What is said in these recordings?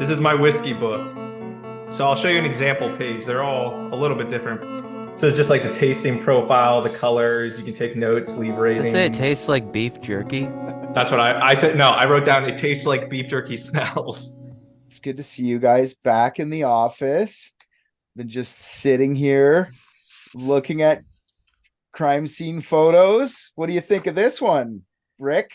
This is my whiskey book. So I'll show you an example page. They're all a little bit different. So it's just like the tasting profile, the colors. You can take notes, leave ratings. Does it taste like beef jerky? That's what I said. No, I wrote down it tastes like beef jerky smells. It's good to see you guys back in the office. Been just sitting here looking at crime scene photos. What do you think of this one, Rick?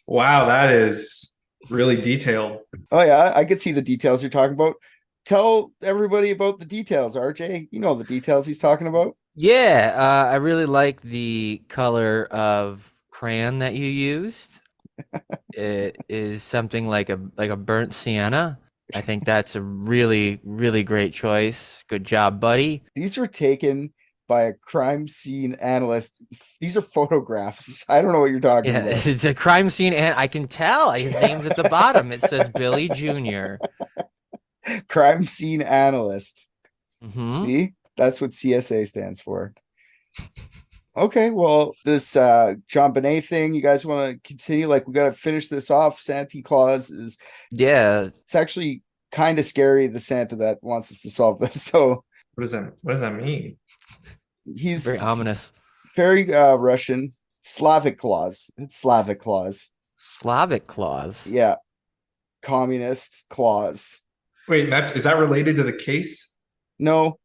Wow, that is really detailed. Oh yeah, I could see the details you're talking about. Tell everybody about the details, RJ. You know the details he's talking about. Yeah, I really like the color of crayon that you used. It is something like a burnt sienna. I think that's a really, really great choice. Good job, buddy. These were taken by a crime scene analyst. These are photographs. I don't know what you're talking Yeah, about. it's a crime scene, and I can tell his name's at the bottom. It says Billy Jr. Crime scene analyst. Mm-hmm. See? That's what CSA stands for. Okay, well, this JonBenet thing, you guys want to continue? Like, we got to finish this off. Santa Claus is... Yeah. It's actually kind of scary, the Santa that wants us to solve this. So... What does that mean? He's very ominous. Very Russian. Slavic Claus. It's Slavic Claus. Slavic Claus? Yeah. Communist Claus. Wait, is that related to the case? No.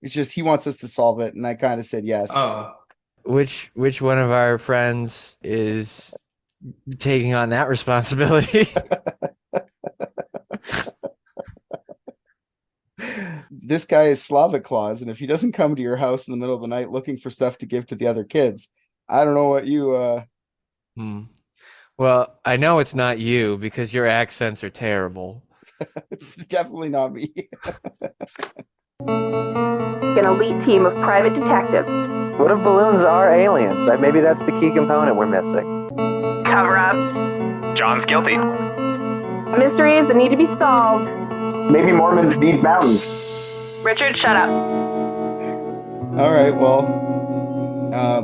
It's just he wants us to solve it, and I kind of said yes. Oh. Which one of our friends is taking on that responsibility? This guy is Slavic Claus, and if he doesn't come to your house in the middle of the night looking for stuff to give to the other kids, I don't know what you Well, I know it's not you because your accents are terrible. It's definitely not me. An elite team of private detectives. What if balloons are aliens? Maybe that's the key component we're missing. Cover-ups. John's guilty. Mysteries that need to be solved. Maybe Mormons need mountains. Richard, shut up. All right, well,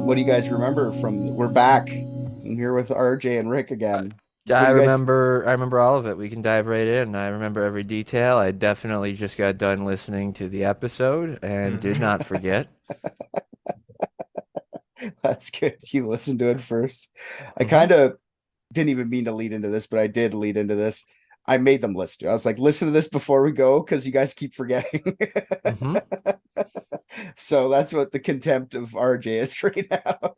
what do you guys remember from... We're back. I'm here with RJ and Rick again. I remember all of it. We can dive right in. I remember every detail. I definitely just got done listening to the episode and did not forget. That's good. You listened to it first. I kind of didn't even mean to lead into this, but I did lead into this. I made them listen to it. I was like, listen to this before we go because you guys keep forgetting. So that's what the contempt of RJ is right now.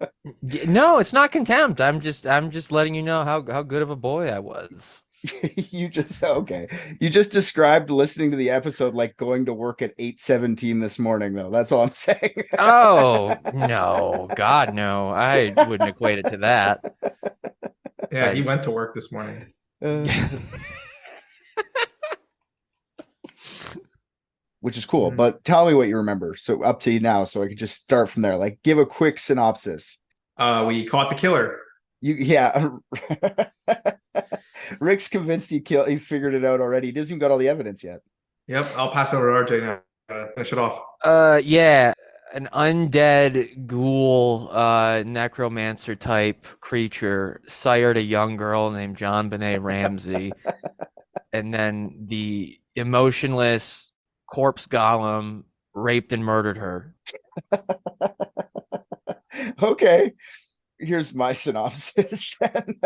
No, it's not contempt. I'm just letting you know how good of a boy I was. You just described listening to the episode like going to work at 8:17 this morning, though. That's all I'm saying. Oh no, God no! I wouldn't equate it to that. Yeah, he went to work this morning. Which is cool, but tell me what you remember. So up to you now, so I could just start from there. Like, give a quick synopsis. We caught the killer. Rick's convinced he figured it out already. He doesn't even got all the evidence yet. Yep, I'll pass it over to RJ now. Finish it off. Yeah, an undead ghoul, necromancer type creature sired a young girl named JonBenet Ramsey, and then the emotionless corpse golem raped and murdered her. Okay, here's my synopsis then.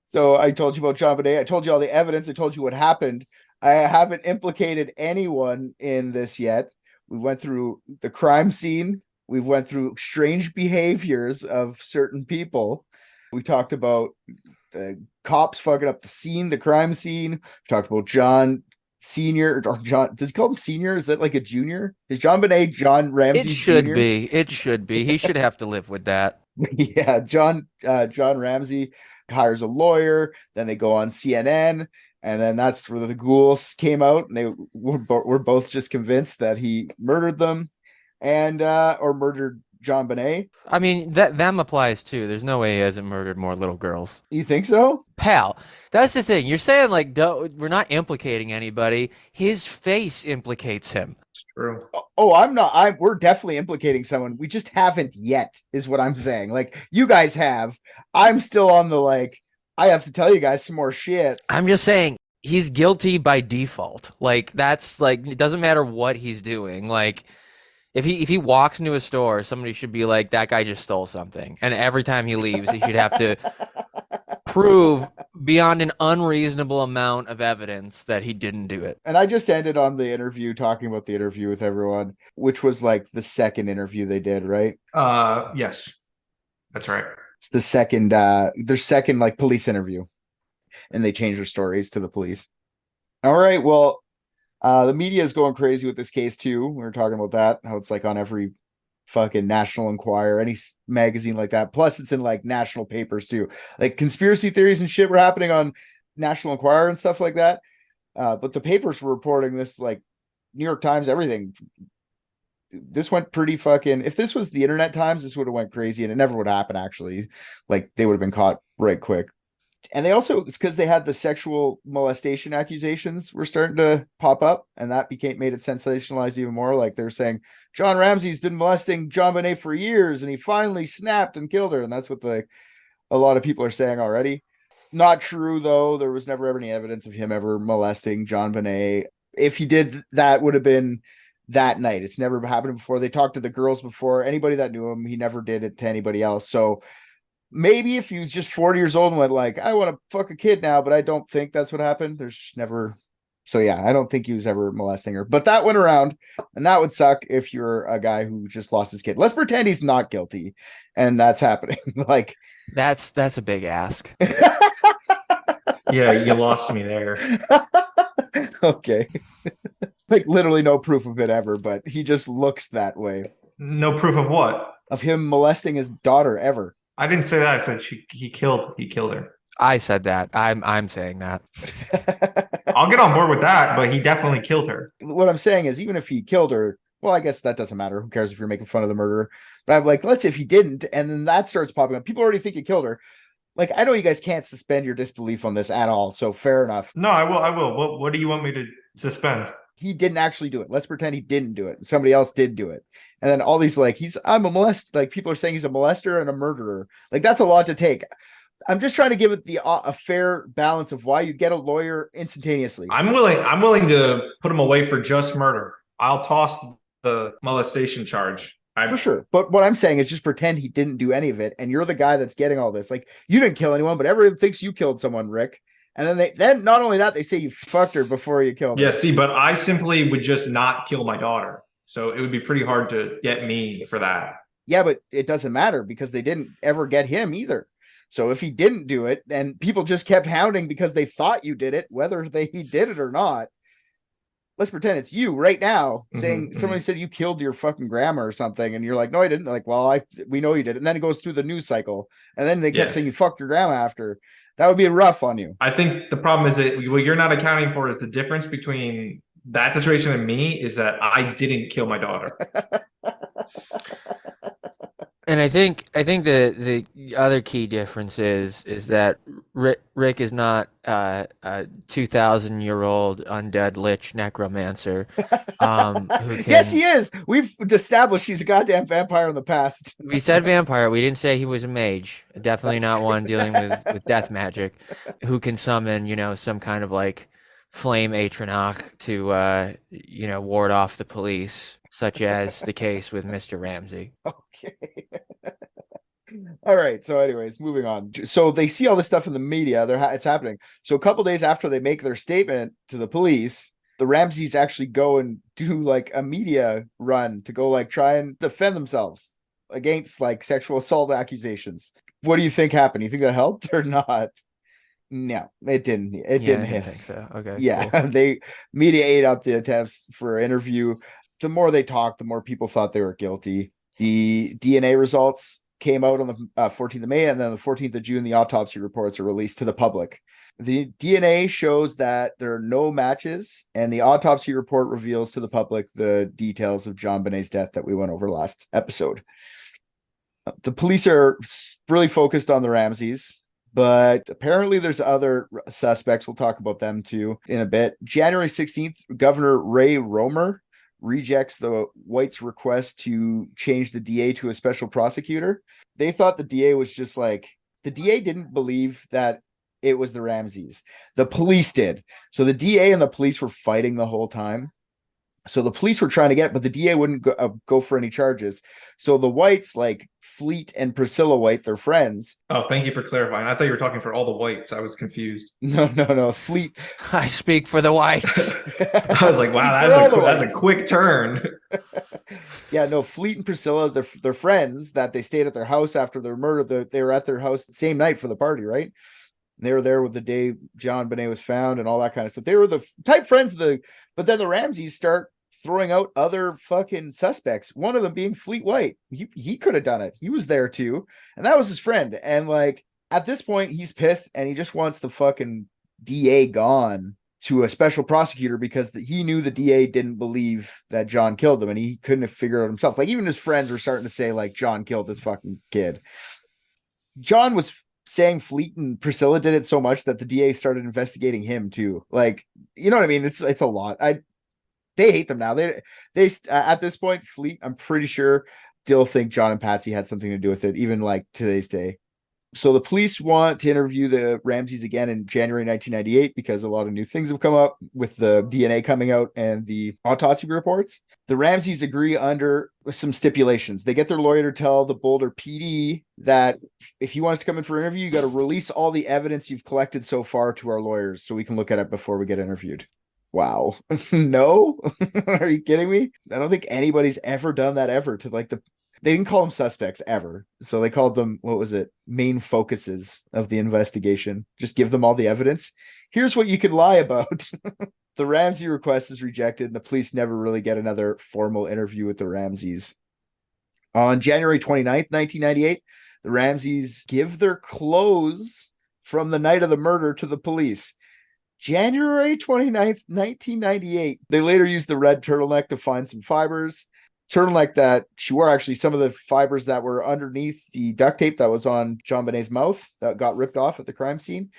So I told you about JonBenet. I told you all the evidence. I told you what happened. I haven't implicated anyone in this yet. We went through the crime scene. We went through strange behaviors of certain people. We talked about the cops fucking up the scene, the crime scene. We talked about John Senior or John. Does he call him Senior? Is that like a junior? Is JonBenet John Ramsey? It should Jr.? be. It should be. He should have to live with that. Yeah, John Ramsey hires a lawyer. Then they go on CNN, and then that's where the ghouls came out, and they were both just convinced that he murdered them, and or murdered JonBenet. I mean, them applies too. There's no way he hasn't murdered more little girls. You think so? Pal, that's the thing. You're saying like we're not implicating anybody. His face implicates him. It's true. Oh, I'm not. We're definitely implicating someone. We just haven't yet, is what I'm saying. Like, you guys have. I'm still on the like, I have to tell you guys some more shit. I'm just saying he's guilty by default. Like that's like it doesn't matter what he's doing. Like if he walks into a store, somebody should be like, that guy just stole something. And every time he leaves, he should have to prove beyond an unreasonable amount of evidence that he didn't do it. And I just ended on the interview talking about the interview with everyone, which was like the second interview they did, right? Yes, that's right. It's the second, their second like police interview, and they changed their stories to the police. All right, well, the media is going crazy with this case too. We were talking about that, how it's like on every fucking National Enquirer, any magazine like that. Plus, it's in like national papers too. Like conspiracy theories and shit were happening on National Enquirer and stuff like that. But the papers were reporting this, like New York Times, everything. This went pretty fucking. If this was the Internet Times, this would have went crazy, and it never would happen. Actually, like they would have been caught right quick. And they also, it's because they had the sexual molestation accusations were starting to pop up, and that made it sensationalized even more. Like they're saying John Ramsey's been molesting JonBenet for years, and he finally snapped and killed her, and that's what a lot of people are saying already. Not true though. There was never ever any evidence of him ever molesting JonBenet. If he did, that would have been that night. It's never happened before. They talked to the girls before. Anybody that knew him, he never did it to anybody else. So maybe if he was just 40 years old and went like, I want to fuck a kid now, but I don't think that's what happened. There's just never. So yeah, I don't think he was ever molesting her, but that went around, and that would suck if you're a guy who just lost his kid. Let's pretend he's not guilty, and that's happening. Like That's a big ask. Yeah, you lost me there. Okay. Like literally no proof of it ever, but he just looks that way. No proof of what? Of him molesting his daughter ever. I didn't say that. I said he killed her. I said that. I'm saying that. I'll get on board with that, but he definitely killed her. What I'm saying is, even if he killed her, well, I guess that doesn't matter. Who cares if you're making fun of the murderer? But I'm like, let's say if he didn't, and then that starts popping up. People already think he killed her. Like, I know you guys can't suspend your disbelief on this at all, so fair enough. No, I will. What do you want me to suspend? He didn't actually do it. Let's pretend he didn't do it. Somebody else did do it. And then all these, like, I'm a molester. Like, people are saying he's a molester and a murderer. Like, that's a lot to take. I'm just trying to give it a fair balance of why you get a lawyer instantaneously. I'm willing to put him away for just murder. I'll toss the molestation charge. For sure. But what I'm saying is just pretend he didn't do any of it, and you're the guy that's getting all this. Like, you didn't kill anyone, but everyone thinks you killed someone, Rick. And then not only that, they say you fucked her before you killed her. Yeah, see, but I simply would just not kill my daughter. So it would be pretty hard to get me for that. Yeah, but it doesn't matter because they didn't ever get him either. So if he didn't do it, and people just kept hounding because they thought you did it, whether he did it or not, let's pretend it's you right now saying somebody said you killed your fucking grandma or something, and you're like, no, I didn't. Like, well, we know you did. And then it goes through the news cycle, and then they kept saying you fucked your grandma after. That would be rough on you. I think the problem is that what you're not accounting for is the difference between that situation and me is that I didn't kill my daughter. And I think the other key difference is that Rick is not a 2,000-year-old undead lich necromancer. Yes, he is. We've established he's a goddamn vampire in the past. We said vampire. We didn't say he was a mage. Definitely not one dealing with death magic, who can summon some kind of like flame Atronach to ward off the police, such as the case with Mr. Ramsey. Okay. All right. So anyways, moving on. So they see all this stuff in the media. It's happening. So a couple days after they make their statement to the police, the Ramseys actually go and do like a media run to go like try and defend themselves against like sexual assault accusations. What do you think happened? You think that helped or not? No, it didn't. It didn't hit. I think so. Okay. Yeah. Cool. They media ate up the attempts for interview. The more they talked, the more people thought they were guilty. The DNA results came out on the 14th of May, and then the 14th of June, the autopsy reports are released to the public. The DNA shows that there are no matches, and the autopsy report reveals to the public the details of JonBenet's death that we went over last episode. The police are really focused on the Ramseys, but apparently there's other suspects. We'll talk about them too in a bit. January 16th, Governor Ray Romer rejects the Whites' request to change the DA to a special prosecutor. They thought the DA was just like, the DA didn't believe that it was the Ramseys. The police did. So the DA and the police were fighting the whole time. So the police were trying to get, but the DA wouldn't go for any charges. So the Whites, like Fleet and Priscilla White, they're friends. Oh, thank you for clarifying. I thought you were talking for all the whites. I was confused. No. Fleet. I speak for the whites. I was like, wow, that's a quick turn. Yeah, no, Fleet and Priscilla, they're friends that they stayed at their house after their murder. They were at their house the same night for the party, right? They were there with the day JonBenet was found and all that kind of stuff. They were the type friends but then the Ramseys start throwing out other fucking suspects. One of them being Fleet White. He could have done it. He was there too. And that was his friend. And like at this point, he's pissed and he just wants the fucking DA gone to a special prosecutor because he knew the DA didn't believe that John killed him and he couldn't have figured it out himself. Like even his friends were starting to say like John killed this fucking kid. John was saying Fleet and Priscilla did it so much that the DA started investigating him too. Like, you know what I mean? It's a lot. They hate them now. They at this point, Fleet, I'm pretty sure, still think John and Patsy had something to do with it, even like today's day. So the police want to interview the Ramseys again in January 1998 because a lot of new things have come up with the DNA coming out and the autopsy reports. The Ramseys agree under some stipulations. They get their lawyer to tell the Boulder PD that if he wants to come in for an interview, you got to release all the evidence you've collected so far to our lawyers so we can look at it before we get interviewed. Wow. No? Are you kidding me? I don't think anybody's ever done that ever to like they didn't call them suspects ever. So they called them, what was it? Main focuses of the investigation. Just give them all the evidence. Here's what you can lie about. The Ramsey request is rejected and the police never really get another formal interview with the Ramseys. On January 29th, 1998, the Ramseys give their clothes from the night of the murder to the police. January 29th, 1998. They later used the red turtleneck to find some fibers. Turtleneck that she wore, actually, some of the fibers that were underneath the duct tape that was on JonBenet's mouth that got ripped off at the crime scene.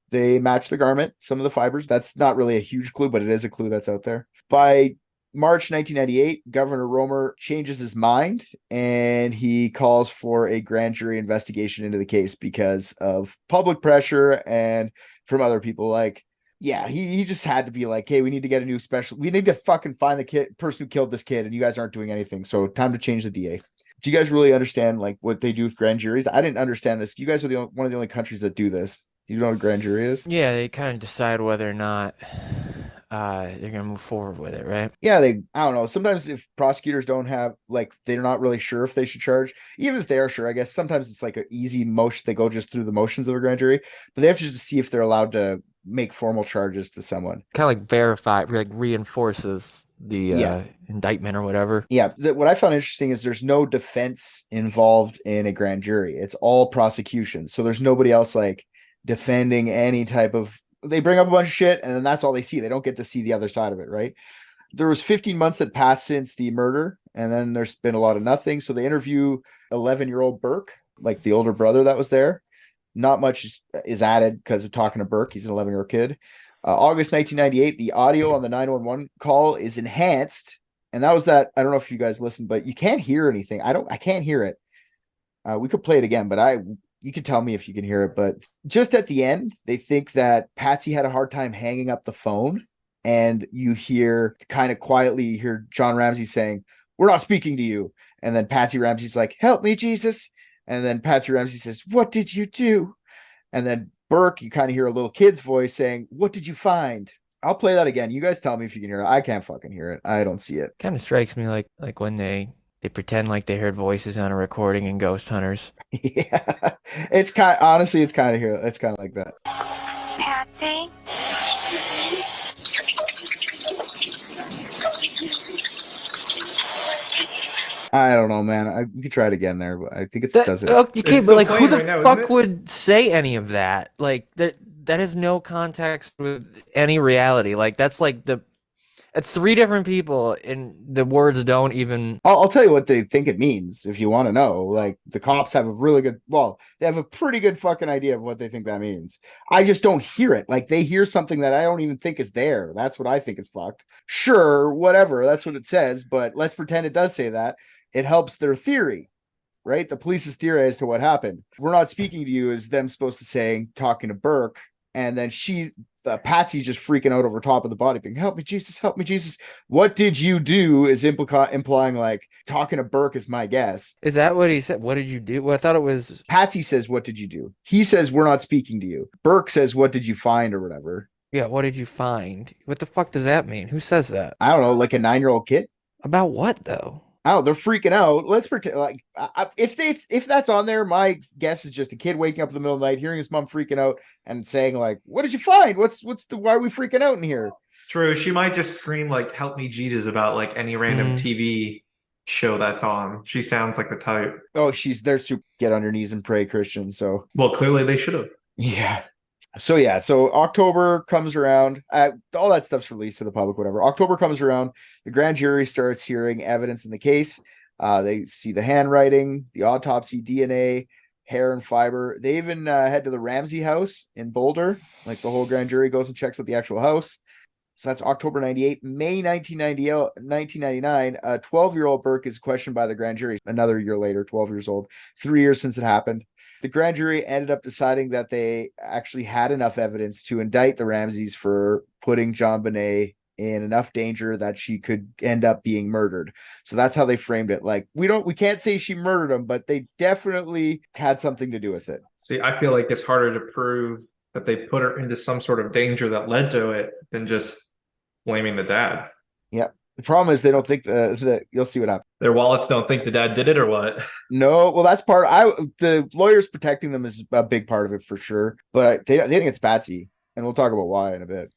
They matched the garment, some of the fibers. That's not really a huge clue, but it is a clue that's out there. By March 1998, Governor Romer changes his mind and he calls for a grand jury investigation into the case because of public pressure and from other people. Like, yeah, he just had to be like, hey, we need to get a new special. We need to fucking find the person who killed this kid, and you guys aren't doing anything. So time to change the DA. Do you guys really understand like what they do with grand juries? I didn't understand this. You guys are one of the only countries that do this. Do you know what a grand jury is? Yeah, they kind of decide whether or not they're gonna move forward with it, right? Yeah, I don't know. Sometimes if prosecutors don't have they're not really sure if they should charge, even if they are sure, I guess sometimes it's like an easy motion. They go just through the motions of a grand jury, but they have to just see if they're allowed to make formal charges to someone. Kind of like verify, like reinforces the indictment or whatever. Yeah. What I found interesting is there's no defense involved in a grand jury. It's all prosecution. So there's nobody else like defending any type of, they bring up a bunch of shit and then that's all they see. They don't get to see the other side of it, right? There was 15 months that passed since the murder and then there's been a lot of nothing. So they interview 11-year-old Burke, like the older brother that was there. Not much is added because of talking to Burke. He's an 11-year-old kid. August 1998, the audio on the 911 call is enhanced. And that was that. I don't know if you guys listened, but you can't hear anything. I can't hear it. We could play it again, but you can tell me if you can hear it. But just at the end, they think that Patsy had a hard time hanging up the phone. And you hear kind of quietly, you hear John Ramsey saying, "We're not speaking to you." And then Patsy Ramsey's like, "Help me, Jesus." And then Patsy Ramsey says, "What did you do?" And then Burke, you kind of hear a little kid's voice saying, "What did you find?" I'll play that again. You guys tell me if you can hear it. I can't fucking hear it. I don't see it. Kind of strikes me like when they pretend like they heard voices on a recording in Ghost Hunters. Yeah. It's kind of here. It's kind of like that. Patsy? I don't know, man. We could try it again there, but I think it does it. Okay, It's but like, still who the playing right now, fuck isn't it? would say any of that? Like that has no context with any reality. Like that's like three different people, and the words don't even. I'll tell you what they think it means if you want to know. Like the cops have they have a pretty good fucking idea of what they think that means. I just don't hear it. Like they hear something that I don't even think is there. That's what I think is fucked. Sure, whatever. That's what it says, but let's pretend it does say that. It helps their theory. right? The police is theorizing as to what happened. We're not speaking to you is them supposed to say, talking to Burke. And then Patsy's just freaking out over top of the body, being, help me, Jesus, help me, Jesus. What did you do is implying like talking to Burke is my guess. Is that what he said? What did you do? Well, I thought it was. Patsy says, what did you do? He says, we're not speaking to you. Burke says, what did you find or whatever? Yeah, what did you find? What the fuck does that mean? Who says that? I don't know, like a 9-year-old kid? About what, though? Oh, they're freaking out. Let's pretend like if that's on there, my guess is just a kid waking up in the middle of the night, hearing his mom freaking out and saying like, "What did you find? Why are we freaking out in here?" True. She might just scream like, "Help me, Jesus," about like any random TV show that's on. She sounds like the type. Oh, they're super get on your knees and pray Christian. So well, clearly they should have. Yeah. So October comes around, all that stuff's released to the public, whatever. October comes around, the grand jury starts hearing evidence in the case. They see the handwriting, the autopsy, DNA, hair and fiber. They even head to the Ramsey house in Boulder. Like the whole grand jury goes and checks out the actual house. So that's October 98. May 1999, a 12-year-old Burke is questioned by the grand jury. Another year later, 12 years old, 3 years since it happened. The grand jury ended up deciding that they actually had enough evidence to indict the Ramseys for putting JonBenet in enough danger that she could end up being murdered. So that's how they framed it. Like, we can't say she murdered him, but they definitely had something to do with it. See, I feel like it's harder to prove that they put her into some sort of danger that led to it than just blaming the dad. Yeah. The problem is they don't think you'll see what happens. Their wallets don't think the dad did it or what? No, well, that's the lawyers protecting them is a big part of it for sure. But they think it's Patsy, and we'll talk about why in a bit.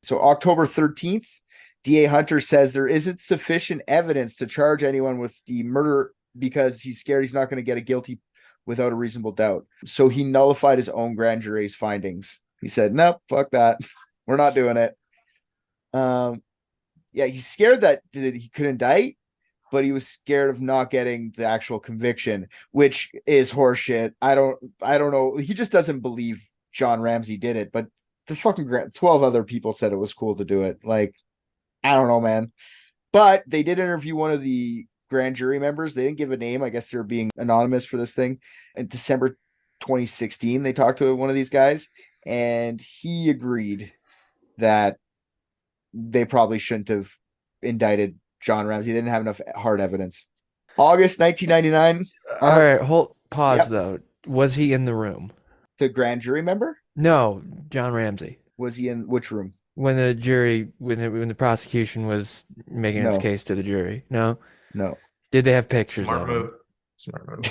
So October 13th, DA Hunter says there isn't sufficient evidence to charge anyone with the murder because he's scared he's not going to get a guilty without a reasonable doubt. So he nullified his own grand jury's findings. He said, nope, fuck that. We're not doing it. Yeah, he's scared that he could indict, but he was scared of not getting the actual conviction, which is horseshit. I don't know. He just doesn't believe John Ramsey did it, but the fucking 12 other people said it was cool to do it. Like, I don't know, man. But they did interview one of the grand jury members. They didn't give a name. I guess they're being anonymous for this thing. In December 2016, they talked to one of these guys, and he agreed that they probably shouldn't have indicted John Ramsey. They didn't have enough hard evidence. August 1999. All right, pause though. Was he in the room? The grand jury member? No, John Ramsey. Was he in which room? When the jury, when the prosecution was making its case to the jury. No. Did they have pictures of him? Smart move.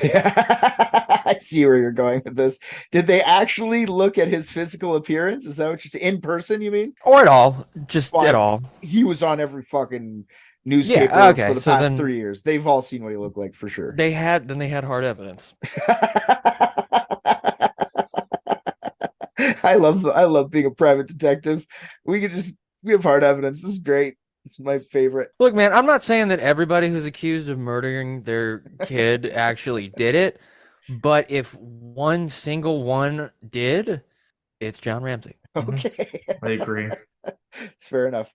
I see where you're going with this. Did they actually look at his physical appearance? Is that what you're saying? In person, you mean? Or at all? Just at all. He was on every fucking newspaper for the past 3 years. They've all seen what he looked like for sure. They had hard evidence. I love being a private detective. We have hard evidence. This is great. It's my favorite. Look, man, I'm not saying that everybody who's accused of murdering their kid actually did it, but if one single one did, it's John Ramsey. Okay. I agree. It's fair enough.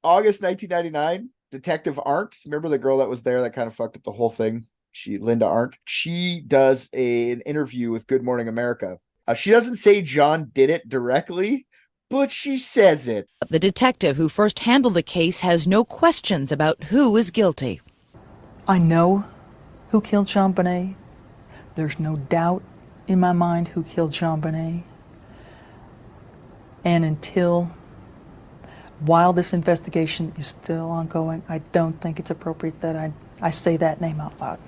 August 1999, Detective Arndt, remember the girl that was there that kind of fucked up the whole thing? Linda Arndt. She does an interview with Good Morning America. She doesn't say John did it directly, but she says it. The detective who first handled the case has no questions about who is guilty. I know who killed JonBenet. There's no doubt in my mind who killed JonBenet. And while this investigation is still ongoing, I don't think it's appropriate that I say that name out loud.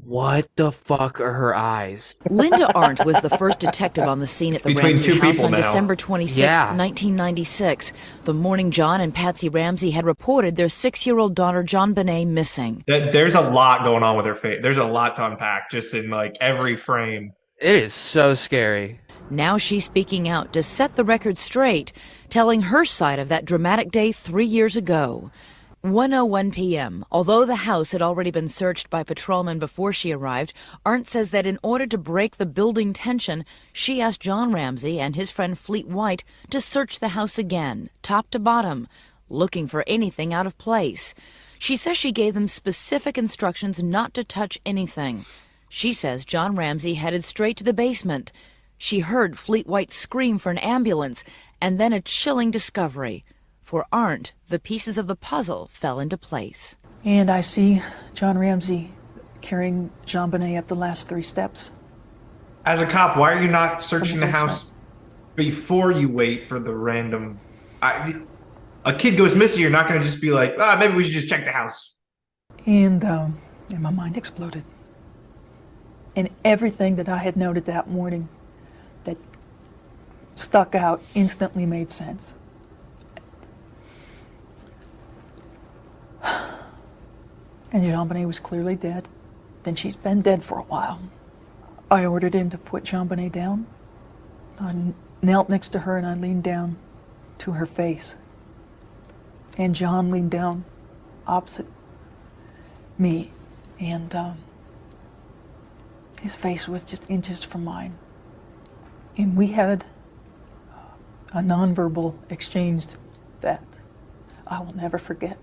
What the fuck are her eyes? Linda Arndt was the first detective on the scene at the Ramsey house on December 26, 1996. The morning John and Patsy Ramsey had reported their 6-year-old daughter JonBenet missing. There's a lot going on with her face. There's a lot to unpack just in like every frame. It is so scary. Now she's speaking out to set the record straight, telling her side of that dramatic day 3 years ago. 1:01 p.m. Although the house had already been searched by patrolmen before she arrived, Arndt says that in order to break the building tension, she asked John Ramsey and his friend Fleet White to search the house again, top to bottom, looking for anything out of place. She says she gave them specific instructions not to touch anything. She says John Ramsey headed straight to the basement. She heard Fleet White scream for an ambulance, and then a chilling discovery. For Arndt, the pieces of the puzzle fell into place. And I see John Ramsey carrying JonBenet up the last 3 steps. As a cop, why are you not searching the house before you wait for the random... a kid goes missing, you're not going to just be like, maybe we should just check the house. And my mind exploded. And everything that I had noted that morning that stuck out instantly made sense. And JonBenet was clearly dead. Then she's been dead for a while. I ordered him to put JonBenet down. I knelt next to her and I leaned down to her face. And John leaned down opposite me. And his face was just inches from mine. And we had a nonverbal exchange that I will never forget.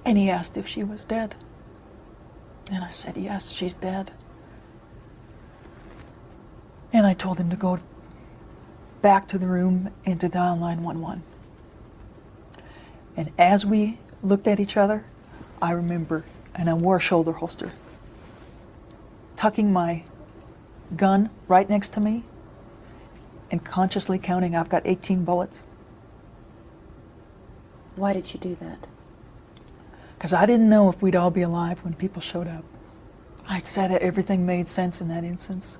And he asked if she was dead. And I said, yes, she's dead. And I told him to go back to the room and to dial 911. And as we looked at each other, I remember, and I wore a shoulder holster, tucking my gun right next to me and consciously counting, I've got 18 bullets. Why did you do that? Because I didn't know if we'd all be alive when people showed up. I said everything made sense in that instance.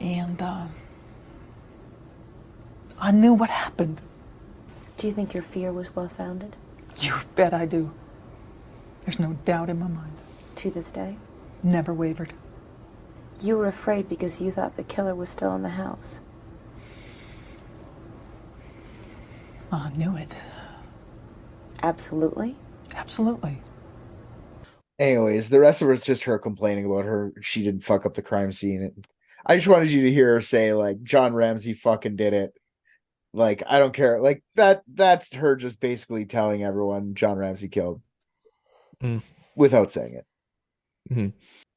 And I knew what happened. Do you think your fear was well-founded? You bet I do. There's no doubt in my mind. To this day? Never wavered. You were afraid because you thought the killer was still in the house. I knew it. Absolutely? Absolutely. Anyways, the rest of it was just her complaining about her. She didn't fuck up the crime scene. I just wanted you to hear her say, like, John Ramsey fucking did it. Like, I don't care. Like, that's her just basically telling everyone John Ramsey killed without saying it. Mm-hmm.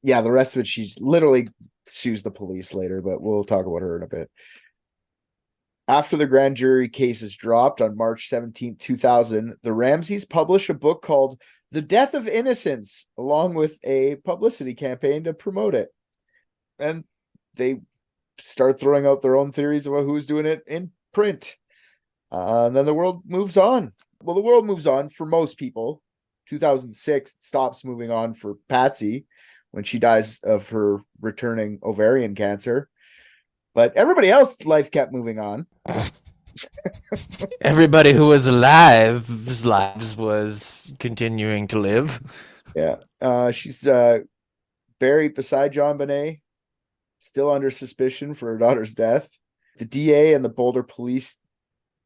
Yeah, the rest of it, she's literally sues the police later, but we'll talk about her in a bit. After the grand jury case is dropped on March 17, 2000, the Ramseys publish a book called The Death of Innocence, along with a publicity campaign to promote it. And they start throwing out their own theories about who's doing it in print. And then the world moves on. Well, the world moves on for most people. 2006 stops moving on for Patsy when she dies of her returning ovarian cancer. But everybody else's life kept moving on. Everybody who was alive's lives was continuing to live. Yeah. She's buried beside JonBenet, still under suspicion for her daughter's death. The DA and the Boulder police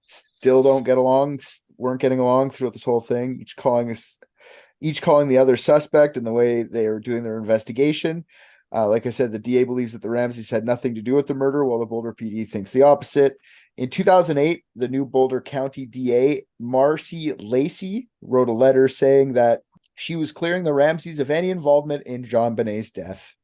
still weren't getting along throughout this whole thing, each calling the other suspect in the way they were doing their investigation. Like I said, the DA believes that the Ramseys had nothing to do with the murder, while the Boulder PD thinks the opposite. In 2008, the new Boulder County DA, Marcy Lacey, wrote a letter saying that she was clearing the Ramseys of any involvement in JonBenet's death.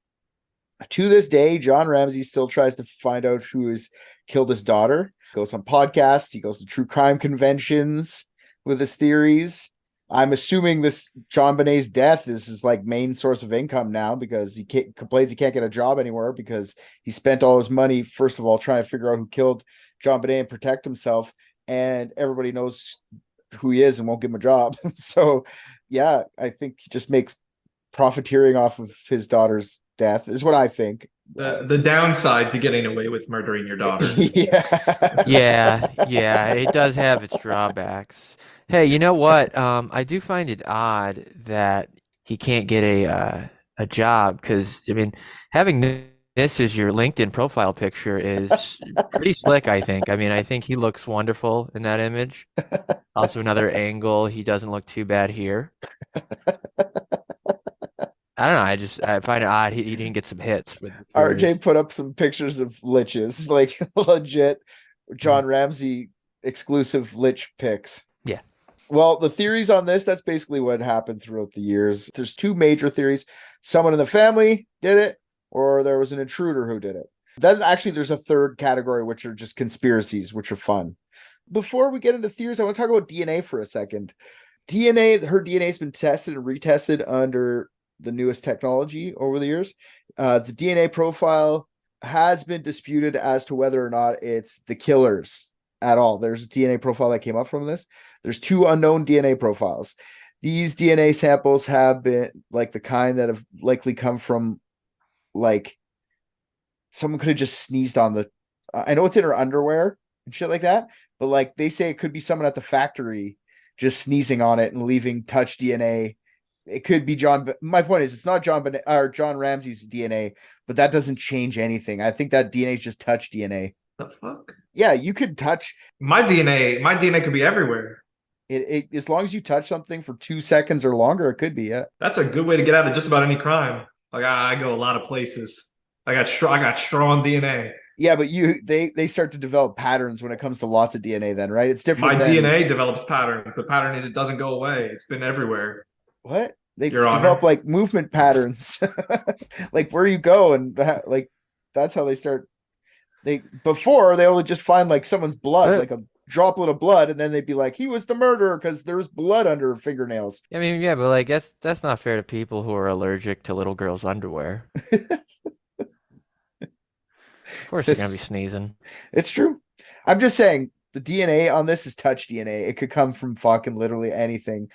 To this day, John Ramsey still tries to find out who has killed his daughter. He goes on podcasts. He goes to true crime conventions with his theories. I'm assuming this JonBenet's death is his like main source of income now, because he complains he can't get a job anywhere because he spent all his money, first of all, trying to figure out who killed JonBenet and protect himself. And everybody knows who he is and won't give him a job. So, yeah, I think he just makes profiteering off of his daughter's death is what I think. The downside to getting away with murdering your daughter. Yeah, it does have its drawbacks. Hey, you know what? I do find it odd that he can't get a job, because I mean, having this as your LinkedIn profile picture is pretty slick, I think. I mean, I think he looks wonderful in that image. Also, another angle, he doesn't look too bad here. I don't know. I find it odd he didn't get some hits. RJ put up some pictures of liches, like legit John Ramsey exclusive lich pics. Yeah. Well, the theories on this, that's basically what happened throughout the years. There's two major theories. Someone in the family did it, or there was an intruder who did it. Then actually there's a third category, which are just conspiracies, which are fun. Before we get into theories, I want to talk about DNA for a second. Her DNA has been tested and retested under the newest technology over the years. The DNA profile has been disputed as to whether or not it's the killers at all. There's a DNA profile that came up from this. There's two unknown DNA profiles. These DNA samples have been like the kind that have likely come from like someone could have just sneezed on the I know it's in her underwear and shit like that, but like they say it could be someone at the factory just sneezing on it and leaving touch DNA. It could be John. My point is, it's not JonBenet or John Ramsey's DNA, but that doesn't change anything. I think that DNA is just touch DNA. The fuck? Yeah, you could touch my DNA. My DNA could be everywhere. It as long as you touch something for 2 seconds or longer, it could be. Yeah, that's a good way to get out of just about any crime. Like I go a lot of places. I got strong DNA. Yeah, but they start to develop patterns when it comes to lots of DNA. Then, right? It's different. My DNA develops patterns. The pattern is it doesn't go away. It's been everywhere. What? They develop like movement patterns, like where you go, and like that's how they start. Before they only just find like someone's blood, like a droplet of blood, and then they'd be like, he was the murderer because there was blood under her fingernails. I mean, yeah, but like that's not fair to people who are allergic to little girls' underwear. Of course, they're gonna be sneezing. It's true. I'm just saying the DNA on this is touch DNA. It could come from fucking literally anything.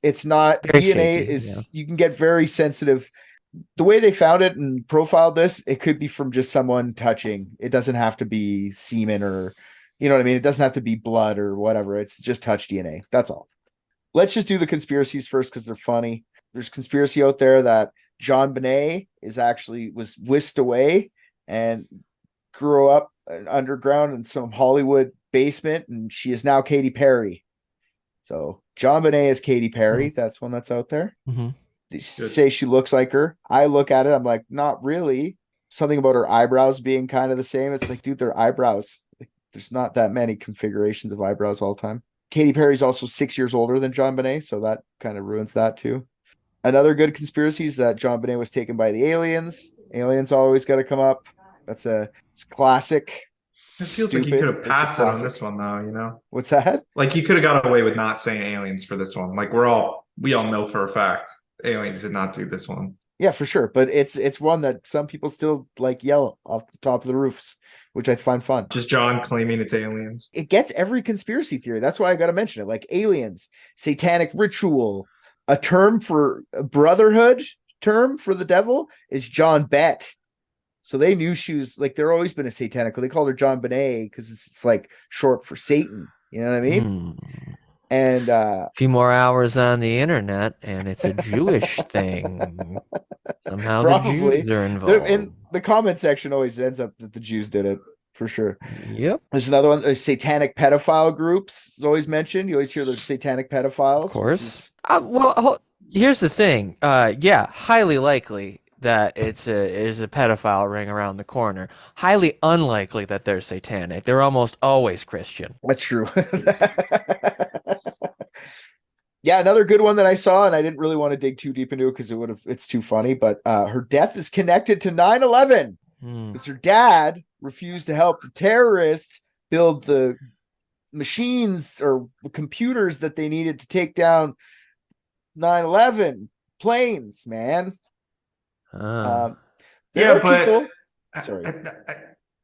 It's not very DNA shaky, is yeah. You can get very sensitive. The way they found it and profiled this, it could be from just someone touching. It doesn't have to be semen or, you know what I mean? It doesn't have to be blood or whatever. It's just touch DNA. That's all. Let's just do the conspiracies first because they're funny. There's conspiracy out there that JonBenet was whisked away and grew up underground in some Hollywood basement, and she is now Katy Perry. So JonBenet is Katy Perry. That's one that's out there. Mm-hmm. They say she looks like her. I look at it, I'm like, not really. Something about her eyebrows being kind of the same. It's like, dude, their eyebrows. Like, there's not that many configurations of eyebrows all the time. Katy Perry's also 6 years older than JonBenet, so that kind of ruins that too. Another good conspiracy is that JonBenet was taken by the aliens. Aliens always got to come up. It's classic. It feels like you could have passed it on this one, though. You know what's that? Like you could have got away with not saying aliens for this one. Like we all know for a fact aliens did not do this one. Yeah, for sure. But it's one that some people still like yell off the top of the roofs, which I find fun. Just John claiming it's aliens. It gets every conspiracy theory. That's why I got to mention it. Like aliens, satanic ritual, a term for a brotherhood term for the devil is JonBenet. So they knew she was like, they're always been a satanic. They called her JonBenet because it's like short for Satan. You know what I mean? And a few more hours on the internet, and it's a Jewish thing. Somehow probably. The Jews are involved. In the comment section always ends up that the Jews did it for sure. Yep. There's another one. There's satanic pedophile groups. It's always mentioned. You always hear there's satanic pedophiles. Of course. Well, here's the thing. Yeah, highly likely that it's a pedophile ring around the corner. Highly unlikely that they're satanic. They're almost always Christian. That's true. Yeah, another good one that I saw, and I didn't really want to dig too deep into it because it's too funny, but her death is connected to 9/11. Because her dad refused to help the terrorists build the machines or computers that they needed to take down 9/11 planes, man. Yeah, but sorry.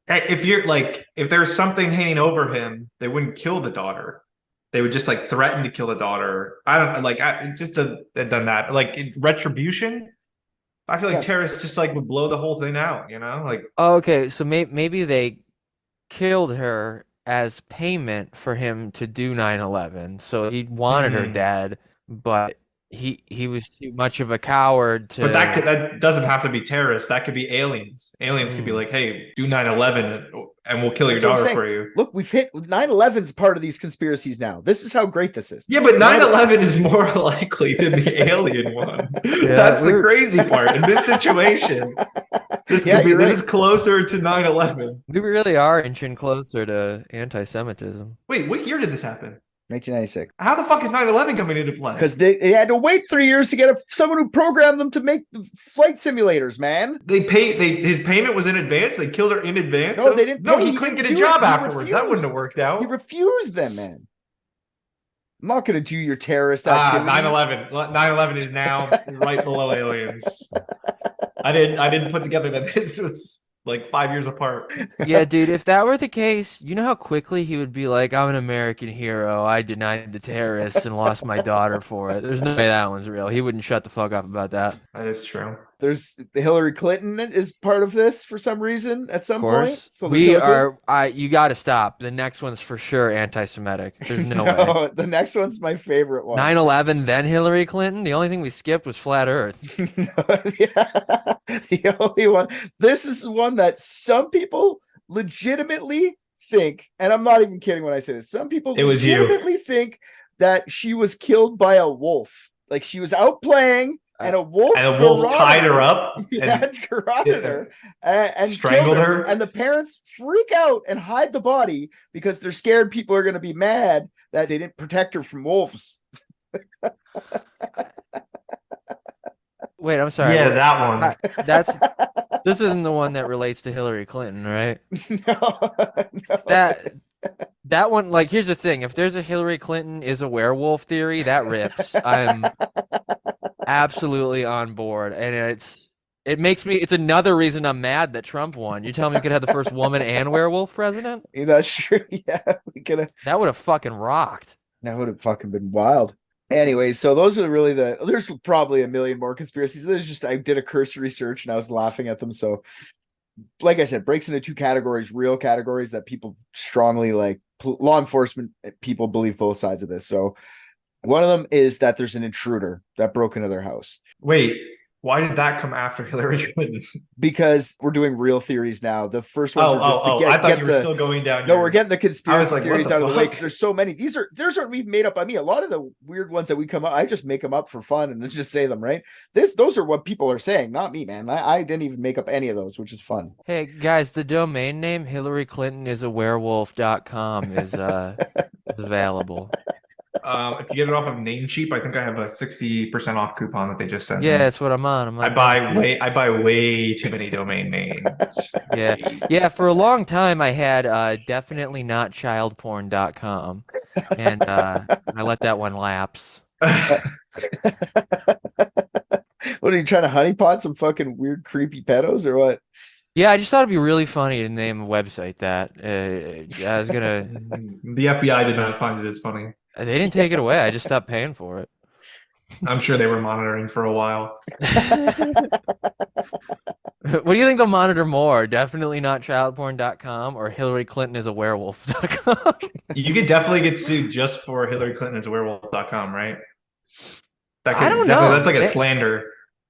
If there's something hanging over him, they wouldn't kill the daughter. They would just like threaten to kill the daughter. I don't like. I just done that. Like retribution. I feel like terrorists just like would blow the whole thing out. You know, like. Okay, so maybe they killed her as payment for him to do 9/11. So he wanted her dead, but he was too much of a coward to. But that doesn't have to be terrorists. That could be aliens. Aliens could be like, hey, do 9/11 and we'll kill your daughter for you. Look, we've hit 9/11's part of these conspiracies now. This is how great this is. Yeah, but 9/11 is more likely than the alien one. Yeah, that's the crazy part in this situation. This is closer to 9/11. We really are inching closer to anti-Semitism. Wait, what year did this happen? 1996. How the fuck is 9/11 coming into play? Because they had to wait 3 years to get someone who programmed them to make the flight simulators, man. His payment was in advance. They killed her in advance. No, they didn't. No, pay. he couldn't get a do job it. He afterwards. That wouldn't have worked out. He refused them, man. I'm not going to do your terrorist activities. 9/11. 9/11 is now right below aliens. I didn't put together that this was like 5 years apart. Yeah, dude, if that were the case, you know how quickly he would be like, I'm an American hero. I denied the terrorists and lost my daughter for it. There's no way that one's real. He wouldn't shut the fuck up about that. That is true. There's Hillary Clinton is part of this for some reason at some point. So we are. You got to stop. The next one's for sure anti-Semitic. There's no way. The next one's my favorite one. 9/11, then Hillary Clinton. The only thing we skipped was flat Earth. The only one. This is one that some people legitimately think, and I'm not even kidding when I say this. Some people legitimately think that she was killed by a wolf. Like she was out playing. And a wolf tied her up and garroted her and strangled her. And the parents freak out and hide the body because they're scared people are going to be mad that they didn't protect her from wolves. Wait, I'm sorry. Yeah, that one. This isn't the one that relates to Hillary Clinton, right? No. That one, like, here's the thing. If there's a Hillary Clinton is a werewolf theory, that rips. I'm absolutely on board. And it's another reason I'm mad that Trump won. You're telling me we could have the first woman and werewolf president? Yeah, that's true. Yeah, we could have. That would have fucking rocked. That would have fucking been wild. Anyway, so those are really there's probably a million more conspiracies. I did a cursory search and I was laughing at them. So like I said, breaks into two categories, real categories that people strongly like. Law enforcement people believe both sides of this. So one of them is that there's an intruder that broke into their house. Wait, why did that come after Hillary Clinton? Because we're doing real theories now. The first one. I thought you were still going down. No, we're getting the conspiracy theories out of the way because there's so many. These aren't even made up by me. A lot of the weird ones that we come up, I just make them up for fun and then just say them, right? Those are what people are saying, not me, man. I didn't even make up any of those, which is fun. Hey guys, the domain name HillaryClintonIsAWerewolf.com is available. If you get it off of Namecheap, I think I have a 60% off coupon that they just sent. Yeah, that's what I'm on. I buy way too many domain names. Yeah. For a long time, I had definitely not childporn.com, and I let that one lapse. What are you trying to honeypot some fucking weird, creepy pedos or what? Yeah, I just thought it'd be really funny to name a website that. I was gonna. The FBI did not find it as funny. They didn't take it away. I just stopped paying for it. I'm sure they were monitoring for a while. What do you think they'll monitor more? Definitely not childporn.com or HillaryClintonIsAWerewolf.com. You could definitely get sued just for HillaryClintonIsAWerewolf.com, right? I don't know. That's like a slander.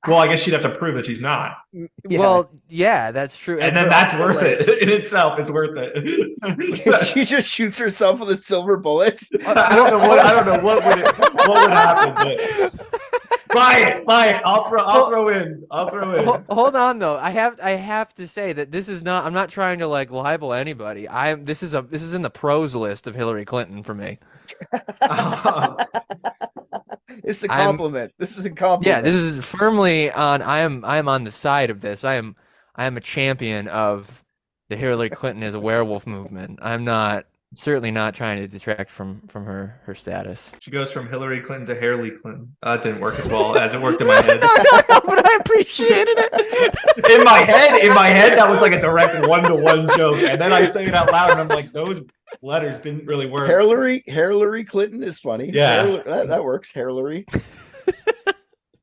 Well, I guess she'd have to prove that she's not. Yeah. Well, yeah, that's true. And then that's worth it in itself. It's worth it. She just shoots herself with a silver bullet. I don't know what would happen. But buy it. I'll throw in. Hold on though. I have to say that this is not. I'm not trying to like libel anybody. This is in the pros list of Hillary Clinton for me. It's a compliment. This is a compliment. Yeah, this is firmly on. I am on the side of this. I am a champion of the Hillary Clinton is a werewolf movement. I'm certainly not trying to detract from her status. She goes from Hillary Clinton to Hairly Clinton. That didn't work as well as it worked in my head. No, but I appreciated it. In my head, that was like a direct 1-to-1 joke, and then I say it out loud, and I'm like, those letters didn't really work. Hairlary Clinton is funny. Yeah, that works. Hairlary.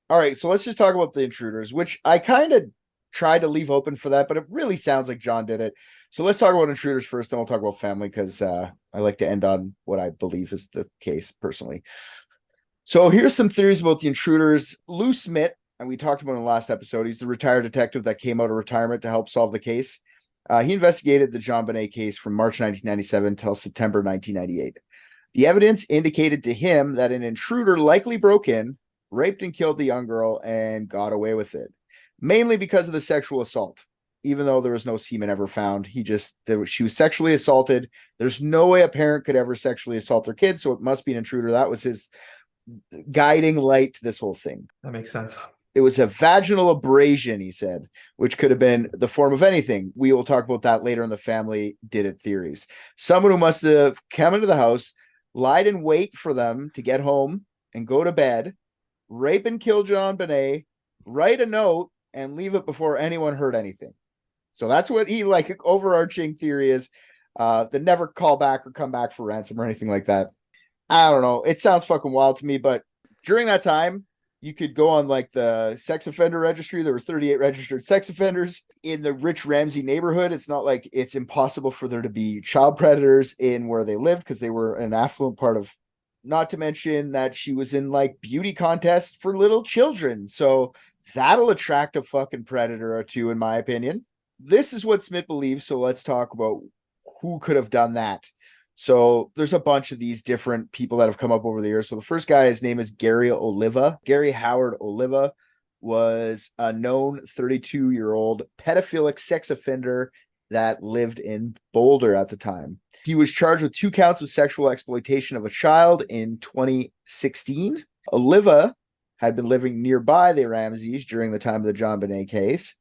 All right, so let's just talk about the intruders, which I kind of tried to leave open for that, but it really sounds like John did it. So let's talk about intruders first, then we'll talk about family because I like to end on what I believe is the case personally. So here's some theories about the intruders. Lou Smith, and we talked about in the last episode, he's the retired detective that came out of retirement to help solve the case. He investigated the JonBenet case from March 1997 till September 1998. The evidence indicated to him that an intruder likely broke in, raped and killed the young girl, and got away with it, mainly because of the sexual assault. even though there was no semen ever found. She was sexually assaulted. There's no way a parent could ever sexually assault their kid, so it must be an intruder. That was his guiding light to this whole thing. That makes sense. It was a vaginal abrasion, he said, which could have been the form of anything. We will talk about that later in the family did it theories. Someone who must have come into the house, lied in wait for them to get home and go to bed, rape and kill JonBenet, write a note, and leave it before anyone heard anything. So that's what he overarching theory is. That never call back or come back for ransom or anything like that. I don't know. It sounds fucking wild to me, but during that time, you could go on the sex offender registry. There were 38 registered sex offenders in the rich Ramsey neighborhood. It's not like it's impossible for there to be child predators in where they lived because they were an affluent part of, not to mention that she was in beauty contests for little children. So that'll attract a fucking predator or two, in my opinion. This is what Smith believes. So let's talk about who could have done that. So there's a bunch of these different people that have come up over the years. So the first guy, his name is Gary Oliva. Gary Howard Oliva was a known 32-year-old pedophilic sex offender that lived in Boulder at the time. He was charged with 2 counts of sexual exploitation of a child in 2016. Oliva had been living nearby the Ramseys during the time of the JonBenet case.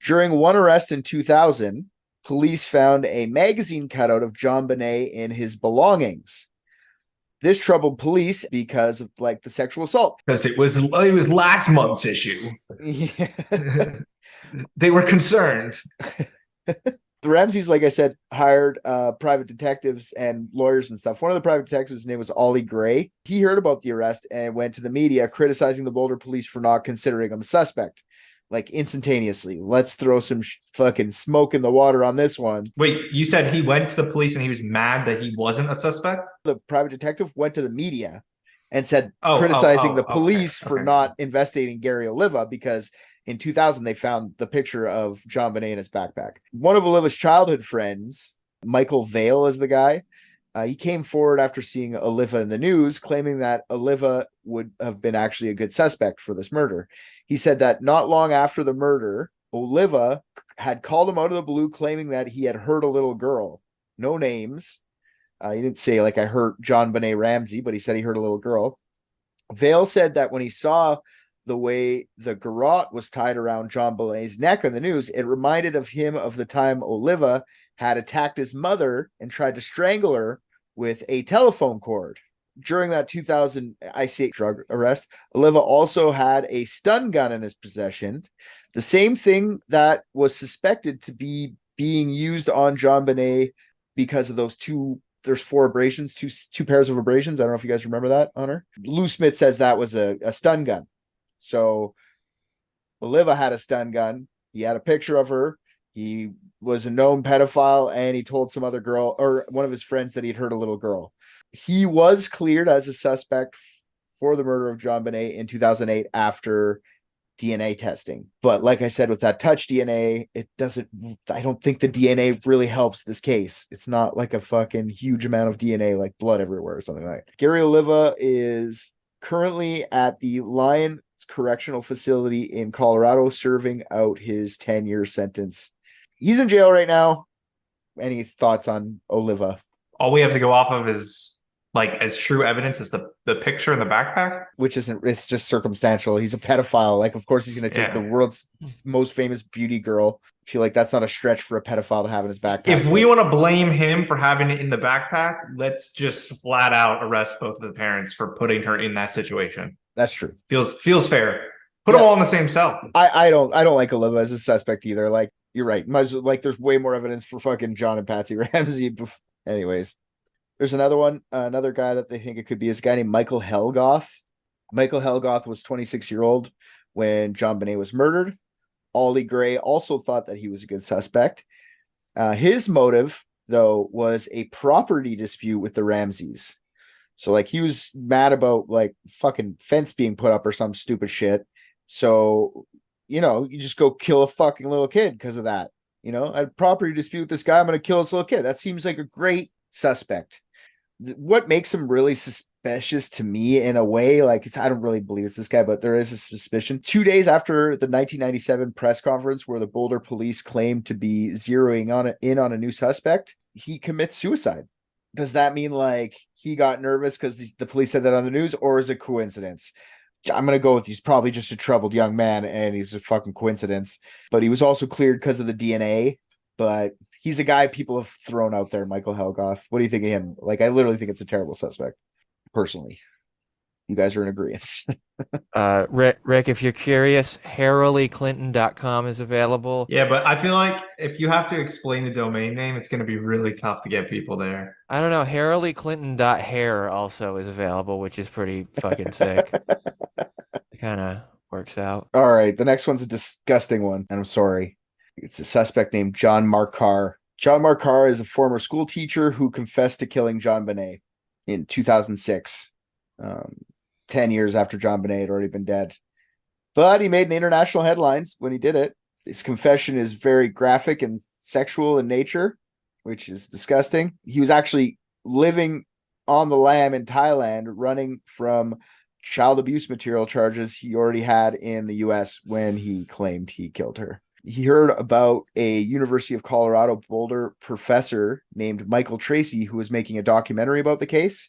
During one arrest in 2000, police found a magazine cutout of JonBenet in his belongings. This troubled police because of the sexual assault. Because it was last month's issue. Yeah. They were concerned. The Ramseys, like I said, hired private detectives and lawyers and stuff. One of the private detectives' name was Ollie Gray. He heard about the arrest and went to the media criticizing the Boulder police for not considering him a suspect. Instantaneously. Let's throw some fucking smoke in the water on this one. Wait, you said he went to the police and he was mad that he wasn't a suspect? The private detective went to the media and said, criticizing the police for not investigating Gary Oliva because in 2000 they found the picture of JonBenet in his backpack. One of Oliva's childhood friends, Michael Vale is the guy. He came forward after seeing Oliva in the news, claiming that Oliva would have been actually a good suspect for this murder. He said that not long after the murder, Oliva had called him out of the blue, claiming that he had hurt a little girl. No names. He didn't say, I hurt JonBenet Ramsey, but he said he hurt a little girl. Vale said that when he saw the way the garrote was tied around JonBenet's neck on the news, it reminded him of the time Oliva had attacked his mother and tried to strangle her with a telephone cord. During that 2000 ICH drug arrest, Oliva also had a stun gun in his possession, the same thing that was suspected to be being used on JonBenet because of there's 4 abrasions, two pairs of abrasions. I don't know if you guys remember that, Honor. Lou Smith says that was a stun gun. So Oliva had a stun gun. He had a picture of her. He was a known pedophile, and he told some other girl or one of his friends that he'd hurt a little girl. He was cleared as a suspect for the murder of JonBenet in 2008 after DNA testing. But like I said, with that touch DNA, I don't think the DNA really helps this case. It's not a fucking huge amount of DNA, blood everywhere or something like that. Gary Oliva is currently at the Lyons Correctional Facility in Colorado, serving out his 10-year sentence. He's in jail right now. Any thoughts on Oliva? All we have to go off of is as true evidence is the picture in the backpack, which it's just circumstantial. He's a pedophile. Of course he's going to take the world's most famous beauty girl. I feel like that's not a stretch for a pedophile to have in his backpack. If we want to blame him for having it in the backpack, let's just flat out arrest both of the parents for putting her in that situation. That's true. Feels fair. Put them all in the same cell. I don't like Oliva as a suspect either. You're right. There's way more evidence for fucking John and Patsy Ramsey. Anyways, there's another one, another guy that they think it could be is a guy named Michael Helgoth. Michael Helgoth was 26-year-old when JonBenet was murdered. Ollie Gray also thought that he was a good suspect. His motive, though, was a property dispute with the Ramseys. So he was mad about fucking fence being put up or some stupid shit. So, you just go kill a fucking little kid because of that. I had a property dispute with this guy. I'm going to kill this little kid. That seems like a great suspect. what makes him really suspicious to me in a way, like I don't really believe it's this guy, but there is a suspicion. 2 days after the 1997 press conference where the Boulder police claimed to be zeroing in on a new suspect, he commits suicide. Does that mean like he got nervous because the police said that on the news, or is it coincidence? I'm going to go with he's probably just a troubled young man and he's a fucking coincidence. But he was also cleared because of the DNA. But he's a guy people have thrown out there, Michael Helgoth. What do you think of him? Like, I literally think it's a terrible suspect, personally. You guys are in agreement. Rick, if you're curious, HAIRlary is available. Yeah, but I feel like if you have to explain the domain name, it's going to be really tough to get people there. I don't know. HAIRlary also is available, which is pretty fucking sick. It kind of works out. All right, the next one's a disgusting one, and I'm sorry. It's a suspect named John Marcar. John Marcar is a former school teacher who confessed to killing JonBenet in 2006. 10 years after JonBenet had already been dead. But he made an international headlines when he did it. His confession is very graphic and sexual in nature, which is disgusting. He was actually living on the lam in Thailand, running from child abuse material charges he already had in the US when he claimed he killed her. He heard about a University of Colorado Boulder professor named Michael Tracy who was making a documentary about the case.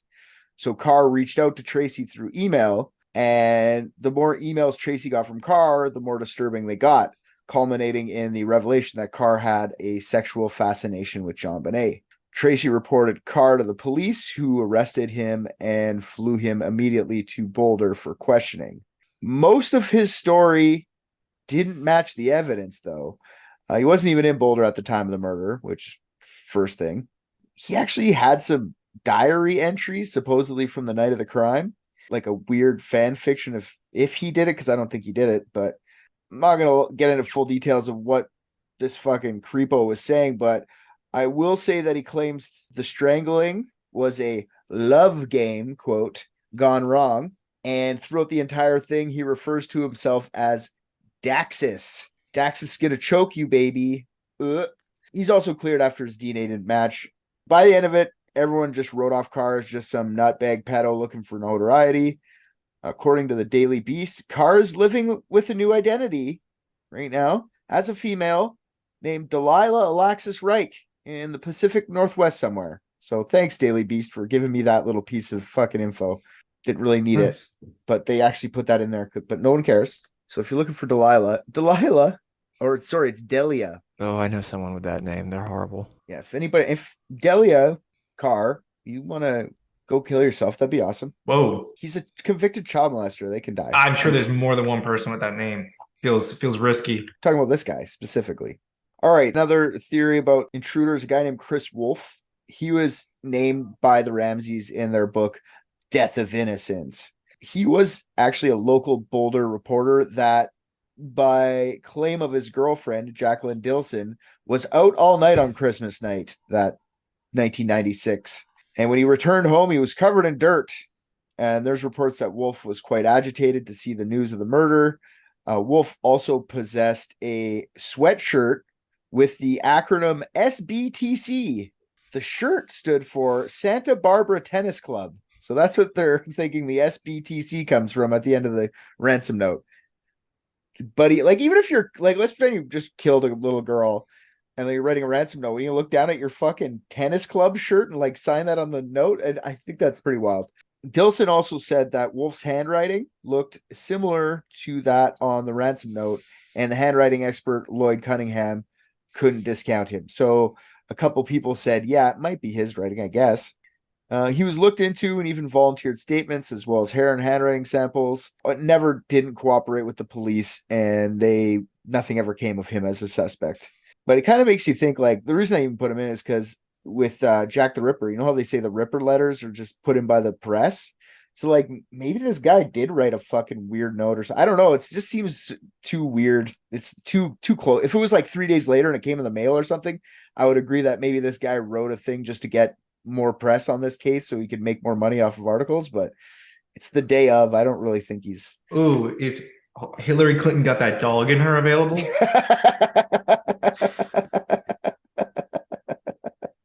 So Carr reached out to Tracy through email, and the more emails Tracy got from Carr, the more disturbing they got, culminating in the revelation that Carr had a sexual fascination with JonBenet. Tracy reported Carr to the police, who arrested him and flew him immediately to Boulder for questioning. Most of his story didn't match the evidence, though. He wasn't even in Boulder at the time of the murder, which, first thing. He actually had some diary entries supposedly from the night of the crime, like a weird fan fiction of if he did it, because I don't think he did it, but I'm not gonna get into full details of what this fucking creepo was saying, but I will say that he claims the strangling was a love game, quote, gone wrong, and throughout the entire thing he refers to himself as Daxis. Daxis gonna choke you, baby. He's also cleared after his DNA didn't match. By the end of it, everyone just wrote off Carr as just some nutbag pedo looking for notoriety. According to the Daily Beast, Carr is living with a new identity right now as a female named Delilah Alexis Reich in the Pacific Northwest somewhere. So thanks, Daily Beast, for giving me that little piece of fucking info. Didn't really need it, but they actually put that in there, but no one cares. So if you're looking for Delilah, it's Delia. Oh, I know someone with that name. They're horrible. Yeah, if Delia Carr, you want to go kill yourself, that'd be awesome. Whoa. He's a convicted child molester. They can die. I'm sure there's more than one person with that name. Feels risky. Talking about this guy specifically. All right, another theory about intruders, a guy named Chris Wolf. He was named by the Ramseys in their book, Death of Innocence. He was actually a local Boulder reporter that, by claim of his girlfriend, Jacqueline Dilson, was out all night on Christmas night, that 1996. And when he returned home, he was covered in dirt. And there's reports that Wolf was quite agitated to see the news of the murder. Wolf also possessed a sweatshirt with the acronym SBTC. The shirt stood for Santa Barbara Tennis Club. So that's what they're thinking the SBTC comes from at the end of the ransom note. Buddy, like, even if you're like, let's pretend you just killed a little girl and you're writing a ransom note, when you look down at your fucking tennis club shirt and like sign that on the note, and I think that's pretty wild. Dilson also said that Wolf's handwriting looked similar to that on the ransom note, and the handwriting expert Lloyd Cunningham couldn't discount him. So a couple people said, yeah, it might be his writing, I guess. He was looked into and even volunteered statements as well as hair and handwriting samples, but never didn't cooperate with the police, and nothing ever came of him as a suspect. But it kind of makes you think, like, the reason I even put him in is because with Jack the Ripper, you know how they say the Ripper letters are just put in by the press? So, like, maybe this guy did write a fucking weird note or something. I don't know. It just seems too weird. It's too close. If it was like 3 days later and it came in the mail or something, I would agree that maybe this guy wrote a thing just to get more press on this case so he could make more money off of articles. But it's the day of. I don't really think he's... Ooh, is Hillary Clinton got that dog in her available?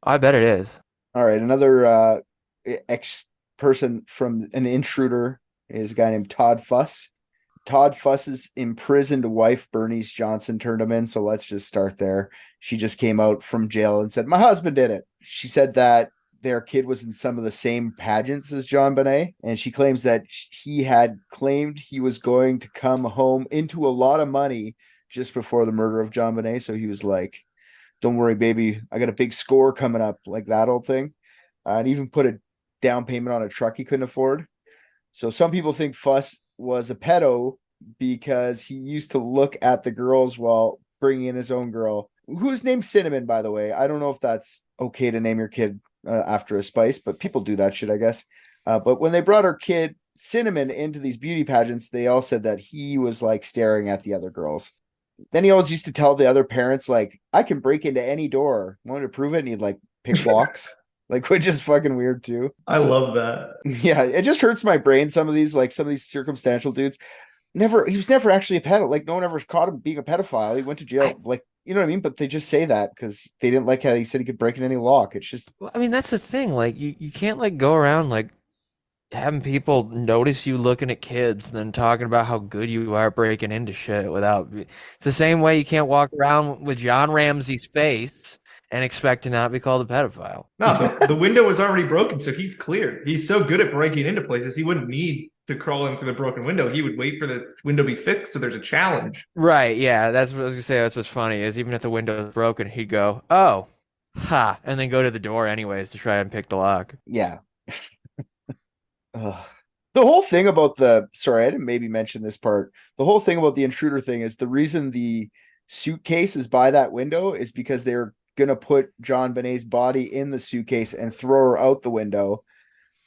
I bet it is. All right, another ex-person from an intruder is a guy named Todd Fuss. Todd Fuss's imprisoned wife, Bernice Johnson, turned him in. So let's just start there. She just came out from jail and said, my husband did it. She said that their kid was in some of the same pageants as JonBenet. And she claims that he had claimed he was going to come home into a lot of money just before the murder of JonBenet. So he was like, don't worry, baby, I got a big score coming up, like that old thing. And even put a down payment on a truck he couldn't afford. So some people think Fuss was a pedo because he used to look at the girls while bringing in his own girl, who's named Cinnamon, by the way. I don't know if that's okay to name your kid after a spice, but people do that shit, I guess. But when they brought her kid Cinnamon into these beauty pageants, they all said that he was like staring at the other girls. Then he always used to tell the other parents, like, I can break into any door. Wanted to prove it, and he'd like pick blocks. Like, which is fucking weird too. I love that. Yeah, it just hurts my brain. Some of these circumstantial dudes. He was never actually a pedophile. Like, no one ever caught him being a pedophile. He went to jail. Like, you know what I mean? But they just say that because they didn't like how he said he could break in any lock. It's just, Well, I mean, that's the thing. Like, you can't like go around like having people notice you looking at kids and then talking about how good you are breaking into shit without. It's the same way you can't walk around with John Ramsey's face and expect to not be called a pedophile. No, the window was already broken, so he's clear. He's so good at breaking into places, he wouldn't need to crawl in through the broken window. He would wait for the window to be fixed, so there's a challenge. Right, yeah, that's what I was gonna say. That's what's funny is even if the window is broken, he'd go, oh, ha, and then go to the door anyways to try and pick the lock. yeah. Ugh. The whole thing about sorry, I didn't maybe mention this part. The whole thing about the intruder thing is the reason the suitcase is by that window is because they're gonna put JonBenet's body in the suitcase and throw her out the window,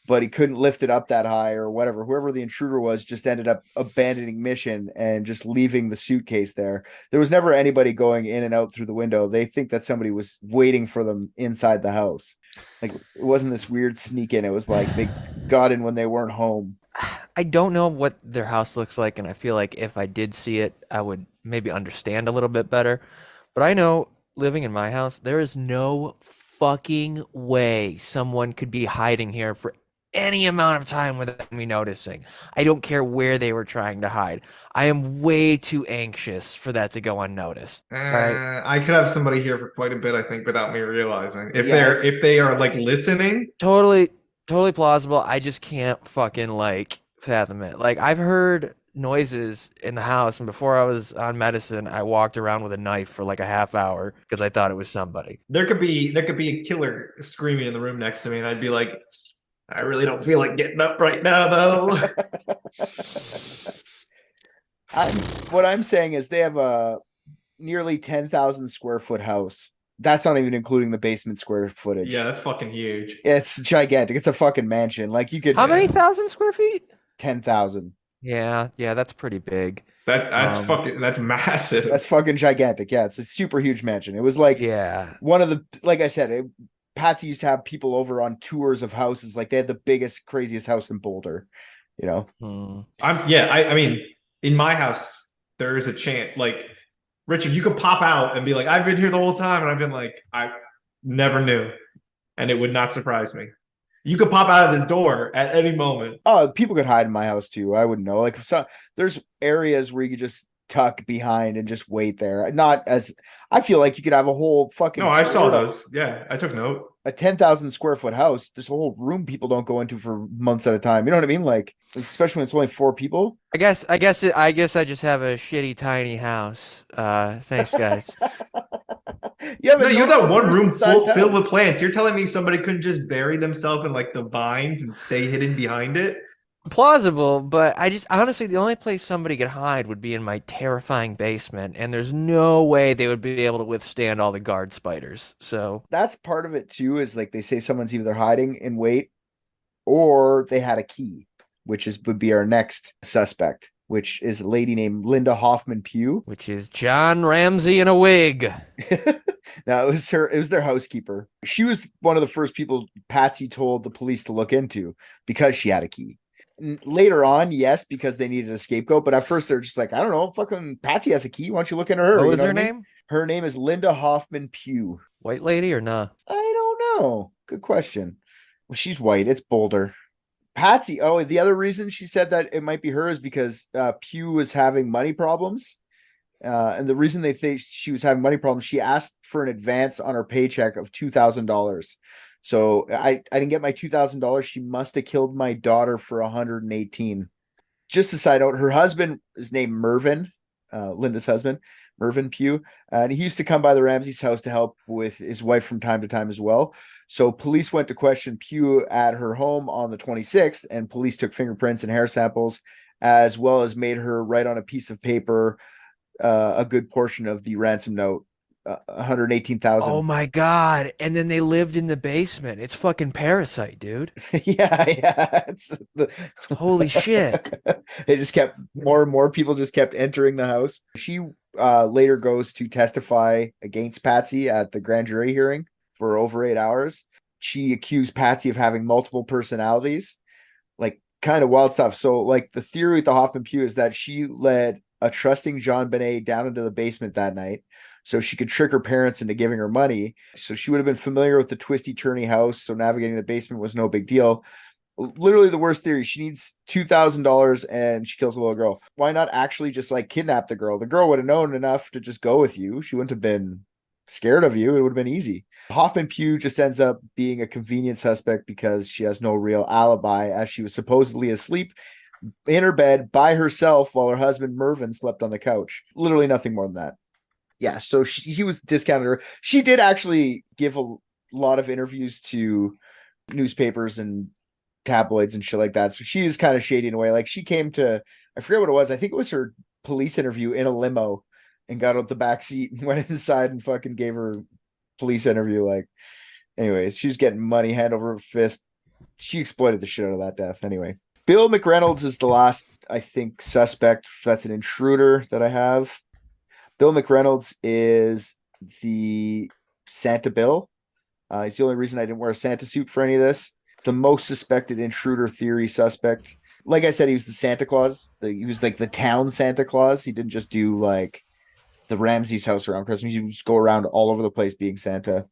but he couldn't lift it up that high or whatever. Whoever the intruder was just ended up abandoning mission and just leaving the suitcase there. There was never anybody going in and out through the window. They think that somebody was waiting for them inside the house. Like, it wasn't this weird sneak in. It was like they got in when they weren't home. I don't know what their house looks like, and I feel like if I did see it, I would maybe understand a little bit better. But I know living in my house, there is no fucking way someone could be hiding here for any amount of time without me noticing. I don't care where they were trying to hide. I am way too anxious for that to go unnoticed. Right? I could have somebody here for quite a bit, I think, without me realizing. If Yeah, they are like listening. Totally plausible. I just can't fucking like fathom it. Like, I've heard noises in the house, and before I was on medicine, I walked around with a knife for like a half hour because I thought it was somebody. There could be a killer screaming in the room next to me, and I'd be like, I really don't feel like getting up right now, though. What I'm saying is they have a nearly 10,000 square foot house. That's not even including the basement square footage. Yeah, that's fucking huge. It's gigantic. It's a fucking mansion. Like, you could. How many thousand square feet? 10,000. Yeah, that's pretty big. That's massive. That's fucking gigantic. Yeah, it's a super huge mansion. It was like, Yeah. one of the, like I said, Patsy used to have people over on tours of houses. Like, they had the biggest, craziest house in Boulder, you know? I mean, in my house, there is a chance, like, Richard, you could pop out and be like, I've been here the whole time. And I've been like, I never knew. And it would not surprise me. You could pop out of the door at any moment. Oh, people could hide in my house too. I wouldn't know. Like, there's areas where you could just tuck behind and just wait there. Not as, I feel like you could have a whole fucking. No, I saw those. Yeah, I took note. A 10,000 square foot house, this whole room people don't go into for months at a time. You know what I mean? Like, especially when it's only 4 people. I guess I just have a shitty tiny house. Thanks, guys. You have that one room filled house. with plants. You're telling me somebody couldn't just bury themselves in like the vines and stay hidden behind it? Plausible, but I just honestly, the only place somebody could hide would be in my terrifying basement, and there's no way they would be able to withstand all the guard spiders. So that's part of it too, is like they say someone's either hiding in wait or they had a key, which would be our next suspect, which is a lady named Linda Hoffman Pugh. Which is John Ramsey in a wig. No, it was their housekeeper. She was one of the first people Patsy told the police to look into because she had a key. Later on, yes, because they needed a scapegoat. But at first, they're just like, I don't know, fucking Patsy has a key. Why don't you look into her? What was her name? Her name is Linda Hoffman Pugh. White lady or nah? I don't know. Good question. Well, she's white. It's Boulder. Patsy. Oh, the other reason she said that it might be her is because Pugh was having money problems. And the reason they think she was having money problems, she asked for an advance on her paycheck of $2,000. So I didn't get my $2,000. She must have killed my daughter for 118. Just a side note, her husband is named Mervyn, Linda's husband, Mervyn Pugh. And he used to come by the Ramsey's house to help with his wife from time to time as well. So police went to question Pugh at her home on the 26th, and police took fingerprints and hair samples, as well as made her write on a piece of paper a good portion of the ransom note, 118,000. Oh my God. And then they lived in the basement. It's fucking Parasite, dude. Yeah. Holy shit. They just kept more and more people just kept entering the house. She later goes to testify against Patsy at the grand jury hearing for over 8 hours. She accused Patsy of having multiple personalities, like kind of wild stuff. So like the theory with the Hoffman Pugh is that she led a trusting JonBenet down into the basement that night so she could trick her parents into giving her money. So she would have been familiar with the twisty turny house. So navigating the basement was no big deal. Literally the worst theory. She needs $2,000 and she kills a little girl. Why not actually just like kidnap the girl? The girl would have known enough to just go with you. She wouldn't have been scared of you. It would have been easy. Hoffman Pugh just ends up being a convenient suspect because she has no real alibi, as she was supposedly asleep in her bed by herself while her husband Mervyn slept on the couch. Literally nothing more than that. Yeah, so he was discounted her. She did actually give a lot of interviews to newspapers and tabloids and shit like that. So she is kind of shady in a way. Like she came to, I forget what it was. I think it was her police interview in a limo and got out the back seat and went inside and fucking gave her police interview. Like, anyways, she was getting money hand over fist. She exploited the shit out of that death. Anyway. Bill McReynolds is the last, I think, suspect. That's an intruder that I have. Bill McReynolds is the Santa Bill. He's the only reason I didn't wear a Santa suit for any of this. The most suspected intruder theory suspect. Like I said, he was the Santa Claus. He was like the town Santa Claus. He didn't just do like the Ramsey's house around Christmas. He would just go around all over the place being Santa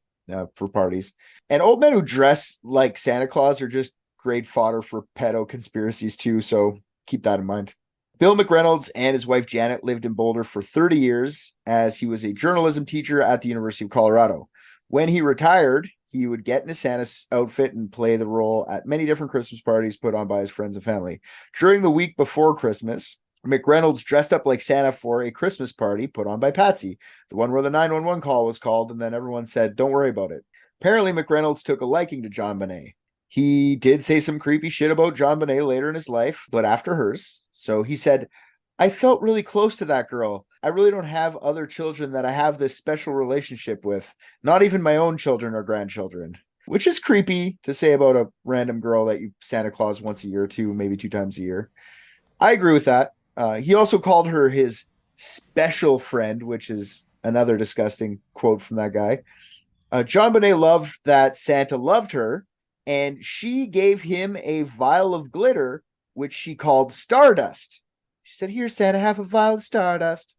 for parties. And old men who dress like Santa Claus are just great fodder for pedo conspiracies too, so keep that in mind. Bill McReynolds and his wife Janet lived in Boulder for 30 years as he was a journalism teacher at the University of Colorado. When he retired, he would get in a Santa's outfit and play the role at many different Christmas parties put on by his friends and family. During the week before Christmas, McReynolds dressed up like Santa for a Christmas party put on by Patsy, the one where the 911 call was called and then everyone said, "Don't worry about it." Apparently, McReynolds took a liking to JonBenet. He did say some creepy shit about JonBenet later in his life, but after hers. So he said, "I felt really close to that girl. I really don't have other children that I have this special relationship with. Not even my own children or grandchildren." Which is creepy to say about a random girl that you Santa Claus once a year or two, maybe 2 times a year. I agree with that. He also called her his special friend, which is another disgusting quote from that guy. JonBenet loved that Santa loved her, and she gave him a vial of glitter, which she called Stardust. She said, "Here, Santa, have a vial of Stardust."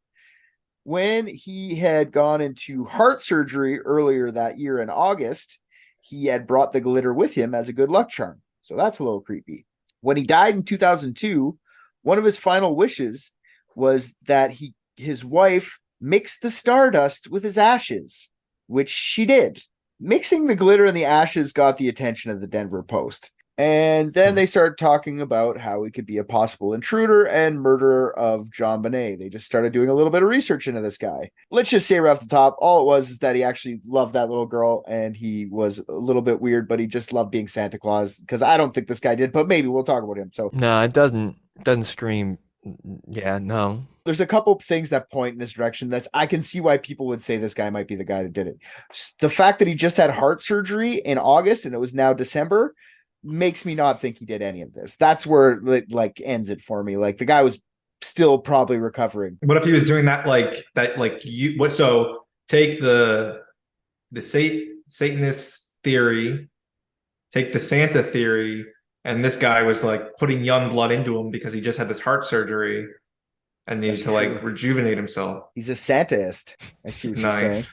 When he had gone into heart surgery earlier that year in August, he had brought the glitter with him as a good luck charm. So that's a little creepy. When he died in 2002, one of his final wishes was that his wife mixed the stardust with his ashes, which she did. Mixing the glitter and the ashes got the attention of the Denver Post. And then they started talking about how he could be a possible intruder and murderer of JonBenet. They just started doing a little bit of research into this guy. Let's just say right off the top, all it was is that he actually loved that little girl and he was a little bit weird, but he just loved being Santa Claus, because I don't think this guy did, but maybe we'll talk about him. So no, it doesn't scream. Yeah, no. There's a couple things that point in this direction. I can see why people would say this guy might be the guy that did it. The fact that he just had heart surgery in August and it was now December makes me not think he did any of this. That's where it like ends it for me. Like the guy was still probably recovering. What if he was doing that so take the Satanist theory, take the Santa theory, and this guy was like putting young blood into him because he just had this heart surgery and needed to like rejuvenate himself. He's a Santaist. I see what you're saying.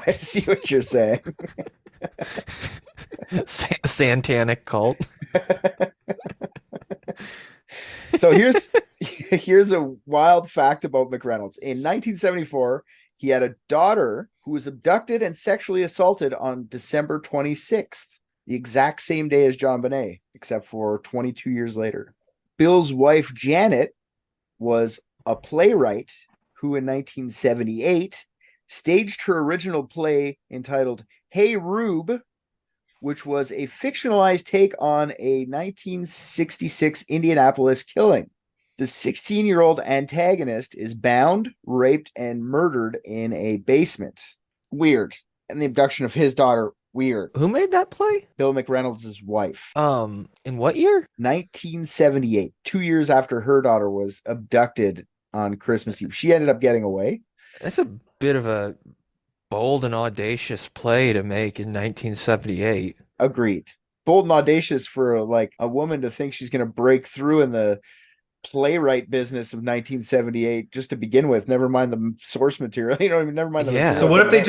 I see what you're saying. satanic cult. So here's a wild fact about McReynolds. In 1974, he had a daughter who was abducted and sexually assaulted on December 26th, the exact same day as JonBenet, except for 22 years later. Bill's wife, Janet, was a playwright who in 1978 staged her original play entitled Hey Rube, which was a fictionalized take on a 1966 Indianapolis killing. The 16-year-old antagonist is bound, raped, and murdered in a basement. Weird. And the abduction of his daughter, weird. Who made that play? Bill McReynolds' wife. In what year? 1978, 2 years after her daughter was abducted on Christmas Eve. She ended up getting away. That's a bit of a bold and audacious play to make in 1978. Agreed. Bold and audacious for like a woman to think she's going to break through in the playwright business of 1978 just to begin with. Never mind the source material. You know what I mean? Never mind the material. So what if they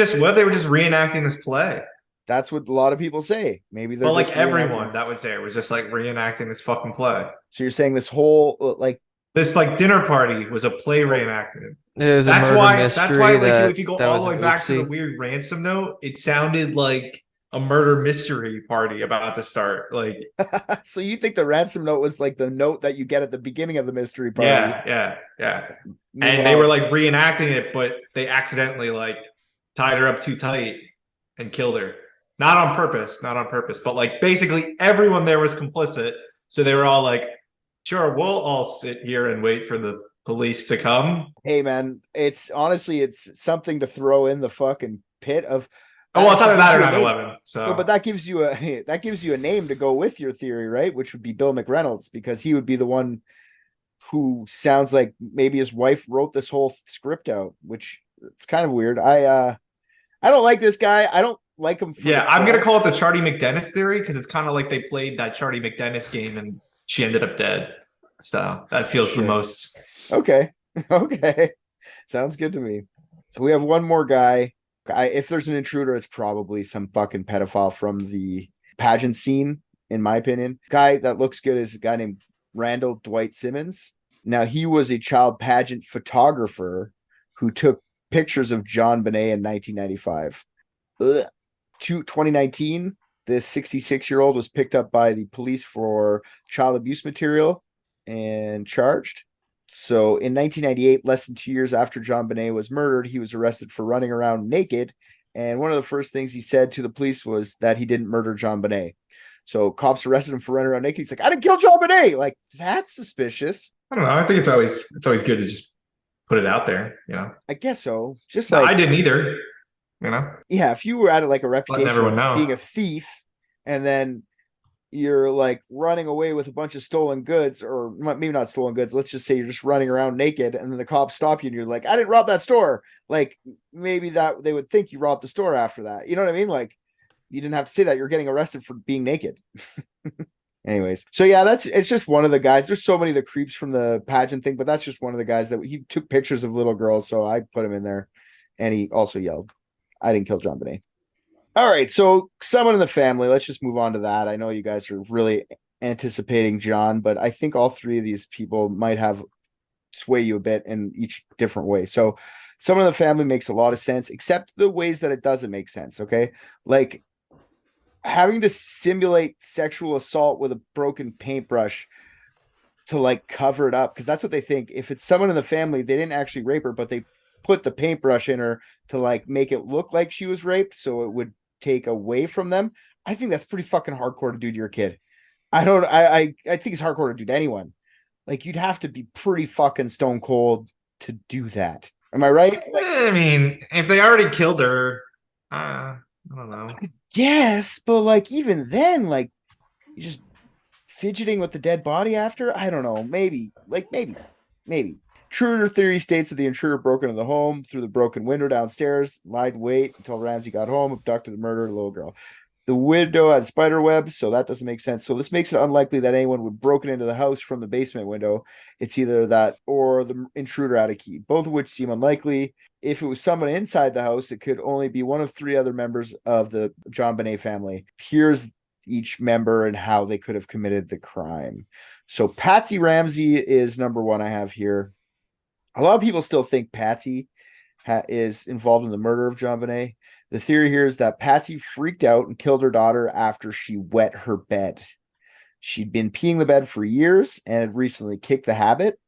were just reenacting this play? That's what a lot of people say. Maybe they're like everyone that was there was just like reenacting this fucking play. So you're saying this whole this like dinner party was a play reenactment. That's why like if you go all the way back to the weird ransom note, it sounded like a murder mystery party about to start. Like so you think the ransom note was like the note that you get at the beginning of the mystery party? Yeah. And they were like reenacting it, but they accidentally like tied her up too tight and killed her. Not on purpose, but like basically everyone there was complicit. So they were all like, sure, we'll all sit here and wait for the police to come. Hey man, it's something to throw in the fucking pit of. Oh, well, it's either that or 9/11. So, no, but that gives you a name to go with your theory, right? Which would be Bill McReynolds, because he would be the one who sounds like maybe his wife wrote this whole script out, which it's kind of weird. I don't like this guy. I don't like him. I'm gonna call it the Charlie McDennis theory because it's kind of like they played that Charlie McDennis game and she ended up dead. So that feels the most. Okay. Sounds good to me. So we have one more guy. If there's an intruder, it's probably some fucking pedophile from the pageant scene, in my opinion. Guy that looks good is a guy named Randall Dwight Simmons. Now, he was a child pageant photographer who took pictures of JonBenet in 1995. 2019, this 66-year-old was picked up by the police for child abuse material and charged. So in 1998, less than 2 years after JonBenet was murdered, he was arrested for running around naked. And one of the first things he said to the police was that he didn't murder JonBenet. So cops arrested him for running around naked. He's like, I didn't kill JonBenet. Like, that's suspicious. I don't know. I think it's always good to just put it out there, you know? I guess so. Just no, I didn't either, you know? Yeah, if you were at like a reputation of being a thief and then you're like running away with a bunch of stolen goods, or maybe not stolen goods. Let's just say you're just running around naked and then the cops stop you and you're like, I didn't rob that store. Like maybe that they would think you robbed the store after that. You know what I mean? Like you didn't have to say that. You're getting arrested for being naked. Anyways. So yeah, it's just one of the guys. There's so many of the creeps from the pageant thing, but that's just one of the guys that he took pictures of little girls. So I put him in there and he also yelled, I didn't kill JonBenet. All right, so someone in the family, let's just move on to that. I know you guys are really anticipating John, but I think all three of these people might have sway you a bit in each different way. So someone in the family makes a lot of sense, except the ways that it doesn't make sense, okay? Like having to simulate sexual assault with a broken paintbrush to like cover it up, because that's what they think. If it's someone in the family, they didn't actually rape her, but they put the paintbrush in her to like make it look like she was raped, so it would take away from them. I think that's pretty fucking hardcore to do to your kid. I think it's hardcore to do to anyone. Like you'd have to be pretty fucking stone cold to do that. Am I right? Like, I mean, if they already killed her, I don't know. Yes, but like even then, like you just fidgeting with the dead body after. I don't know. Maybe. Intruder theory states that the intruder broke into the home through the broken window downstairs, lied wait until Ramsey got home, abducted and murdered a little girl. The window had spider webs, so that doesn't make sense. So this makes it unlikely that anyone would have broken into the house from the basement window. It's either that or the intruder had a key, both of which seem unlikely. If it was someone inside the house, it could only be one of three other members of the JonBenet family. Here's each member and how they could have committed the crime. So Patsy Ramsey is number one I have here. A lot of people still think Patsy is involved in the murder of JonBenet. The theory here is that Patsy freaked out and killed her daughter after she wet her bed. She'd been peeing the bed for years and had recently kicked the habit.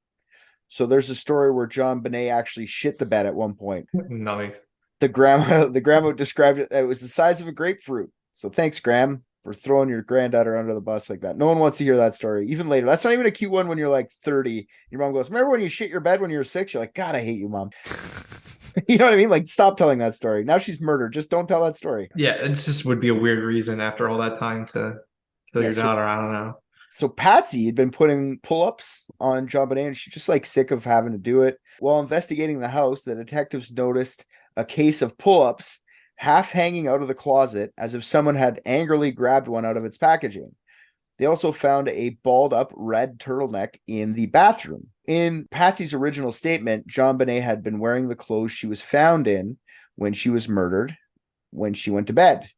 So there's a story where JonBenet actually shit the bed at one point. Nice. The grandma described it was the size of a grapefruit. So thanks, Graham, for throwing your granddaughter under the bus like that. No one wants to hear that story, even later. That's not even a cute one when you're like 30. Your mom goes, remember when you shit your bed when you were 6? You're like, God, I hate you, Mom. You know what I mean? Like, stop telling that story. Now she's murdered. Just don't tell that story. Yeah, it just would be a weird reason after all that time to kill your daughter. I don't know. So Patsy had been putting pull-ups on JonBenet, and she's just like sick of having to do it. While investigating the house, the detectives noticed a case of pull-ups half hanging out of the closet as if someone had angrily grabbed one out of its packaging. They also found a balled up red turtleneck in the bathroom. In Patsy's original statement, JonBenet had been wearing the clothes she was found in when she was murdered, when she went to bed.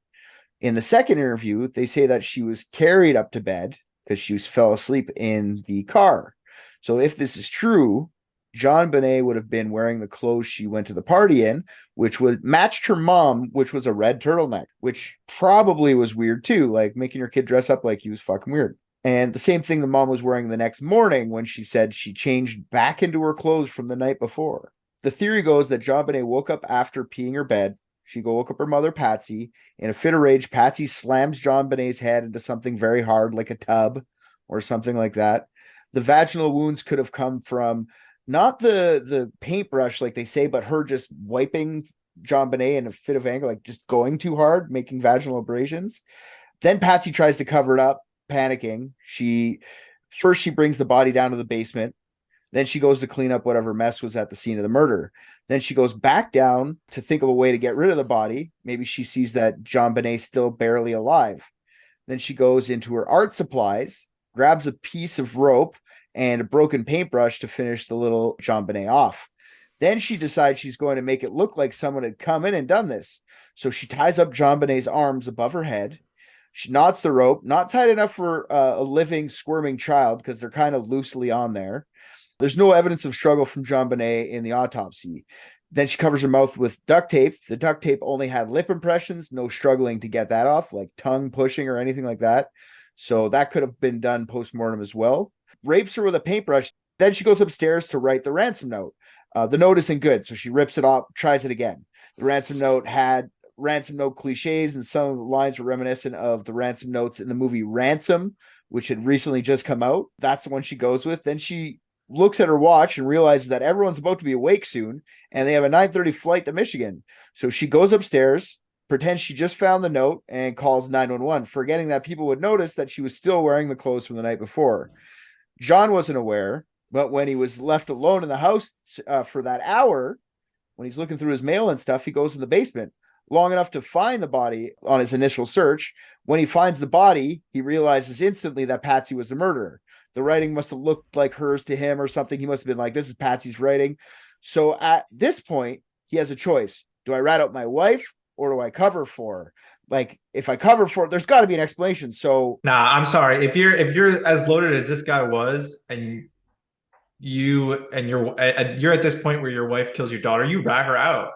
In the second interview, they say that she was carried up to bed because she fell asleep in the car. So if this is true, JonBenet would have been wearing the clothes she went to the party in, which was matched her mom, which was a red turtleneck, which probably was weird too, like making her kid dress up like he was fucking weird. And the same thing the mom was wearing the next morning when she said she changed back into her clothes from the night before. The theory goes that JonBenet woke up after peeing her bed. She woke up her mother, Patsy. In a fit of rage, Patsy slams JonBenet's head into something very hard, like a tub or something like that. The vaginal wounds could have come from not the paintbrush, like they say, but her just wiping JonBenet in a fit of anger, like just going too hard, making vaginal abrasions. Then Patsy tries to cover it up, panicking. She brings the body down to the basement. Then she goes to clean up whatever mess was at the scene of the murder. Then she goes back down to think of a way to get rid of the body. Maybe she sees that JonBenet's still barely alive. Then she goes into her art supplies, grabs a piece of rope and a broken paintbrush to finish the little JonBenet off. Then she decides she's going to make it look like someone had come in and done this. So she ties up JonBenet's arms above her head. She knots the rope, not tight enough for a living, squirming child because they're kind of loosely on there. There's no evidence of struggle from JonBenet in the autopsy. Then she covers her mouth with duct tape. The duct tape only had lip impressions, no struggling to get that off, like tongue pushing or anything like that. So that could have been done post-mortem as well. Rapes her with a paintbrush. Then she goes upstairs to write the ransom note. The note isn't good, so she rips it off, tries it again. The ransom note had ransom note cliches, and some of the lines were reminiscent of the ransom notes in the movie Ransom, which had recently just come out. That's the one she goes with. Then she looks at her watch and realizes that everyone's about to be awake soon, and they have a 9:30 flight to Michigan. So she goes upstairs, pretends she just found the note, and calls 911, forgetting that people would notice that she was still wearing the clothes from the night before. John wasn't aware, but when he was left alone in the house for that hour, when he's looking through his mail and stuff, he goes in the basement long enough to find the body on his initial search. When he finds the body, he realizes instantly that Patsy was the murderer. The writing must have looked like hers to him or something. He must have been like, this is Patsy's writing. So at this point, he has a choice. Do I rat out my wife or do I cover for her? Like, if I cover for her, there's got to be an explanation. So nah, I'm sorry. If you're as loaded as this guy was, and you're at this point where your wife kills your daughter, you rat her out.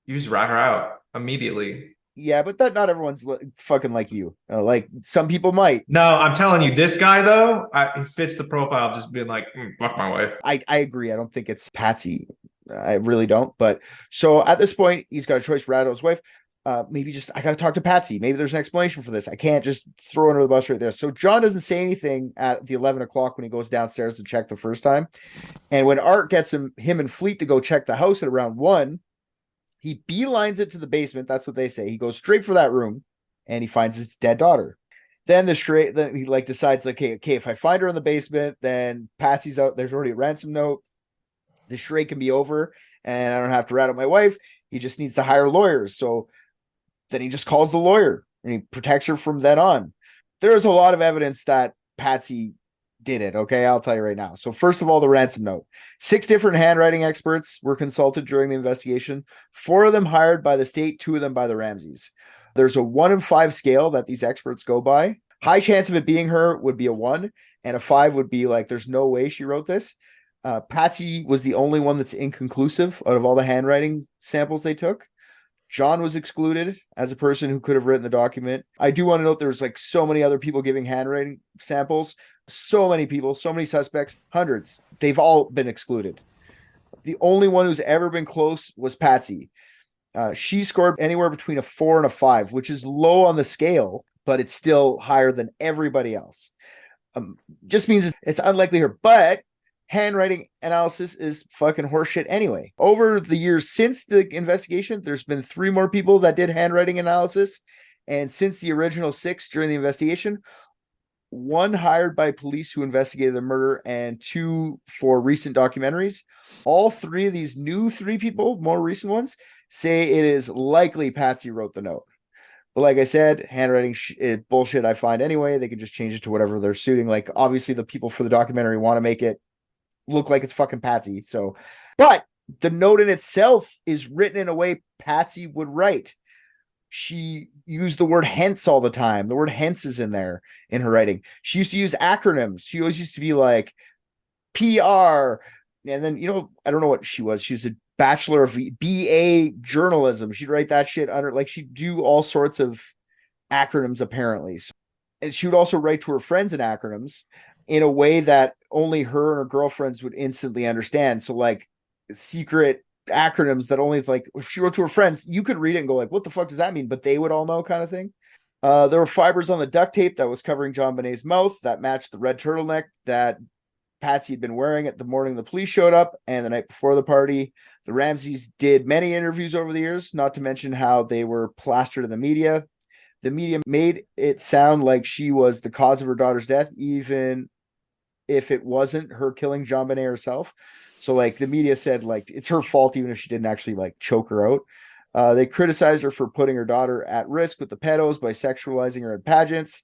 You just rat her out immediately. Yeah, but that not everyone's fucking like you. Like some people might. No, I'm telling you, this guy though, he fits the profile of just being like, fuck my wife. I agree. I don't think it's Patsy. I really don't. But so at this point, he's got a choice: rat out his wife. Maybe just I got to talk to Patsy. Maybe there's an explanation for this. I can't just throw her under the bus right there. So John doesn't say anything at the 11 o'clock when he goes downstairs to check the first time. And when Art gets him and Fleet to go check the house at around 1, he beelines it to the basement. That's what they say. He goes straight for that room and he finds his dead daughter. Then he like decides like, okay, if I find her in the basement, then Patsy's out. There's already a ransom note. The charade can be over and I don't have to rat out my wife. He just needs to hire lawyers. So then he just calls the lawyer and he protects her from then on. There is a lot of evidence that Patsy did it. Okay, I'll tell you right now. So first of all, the ransom note. 6 different handwriting experts were consulted during the investigation. 4 of them hired by the state, 2 of them by the Ramseys. There's a 1 in 5 scale that these experts go by. High chance of it being her would be a 1, and a 5 would be like, there's no way she wrote this. Patsy was the only one that's inconclusive out of all the handwriting samples they took. John was excluded as a person who could have written the document. I do want to note there's like so many other people giving handwriting samples. So many people, so many suspects, hundreds. They've all been excluded. The only one who's ever been close was Patsy. She scored anywhere between a 4 and a 5, which is low on the scale, but it's still higher than everybody else. Just means it's unlikely her, but handwriting analysis is fucking horseshit anyway. Over the years since the investigation, there's been 3 more people that did handwriting analysis. And since the original 6 during the investigation, 1 hired by police who investigated the murder and 2 for recent documentaries. All 3 of these new 3 people, more recent ones, say it is likely Patsy wrote the note. But like I said, handwriting is bullshit I find anyway. They can just change it to whatever they're suiting. Like, obviously the people for the documentary want to make it look like it's fucking Patsy. So, but the note in itself is written in a way Patsy would write. She used the word hence all the time. The word hence is in there in her writing. She used to use acronyms. She always used to be like PR. And then, I don't know what she was. She was a bachelor of BA journalism. She'd write that shit under, like, she'd do all sorts of acronyms apparently. And she would also write to her friends in acronyms in a way that only her and her girlfriends would instantly understand. So like secret acronyms that only, like, if she wrote to her friends, you could read it and go like, what the fuck does that mean? But they would all know, kind of thing. There were fibers on the duct tape that was covering JonBenet's mouth that matched the red turtleneck that Patsy had been wearing at the morning the police showed up and the night before the party. The Ramseys did many interviews over the years, not to mention how they were plastered in the media. The media made it sound like she was the cause of her daughter's death, even if it wasn't her killing JonBenet herself. So like the media said, like, it's her fault, even if she didn't actually like choke her out. They criticized her for putting her daughter at risk with the pedos by sexualizing her in pageants.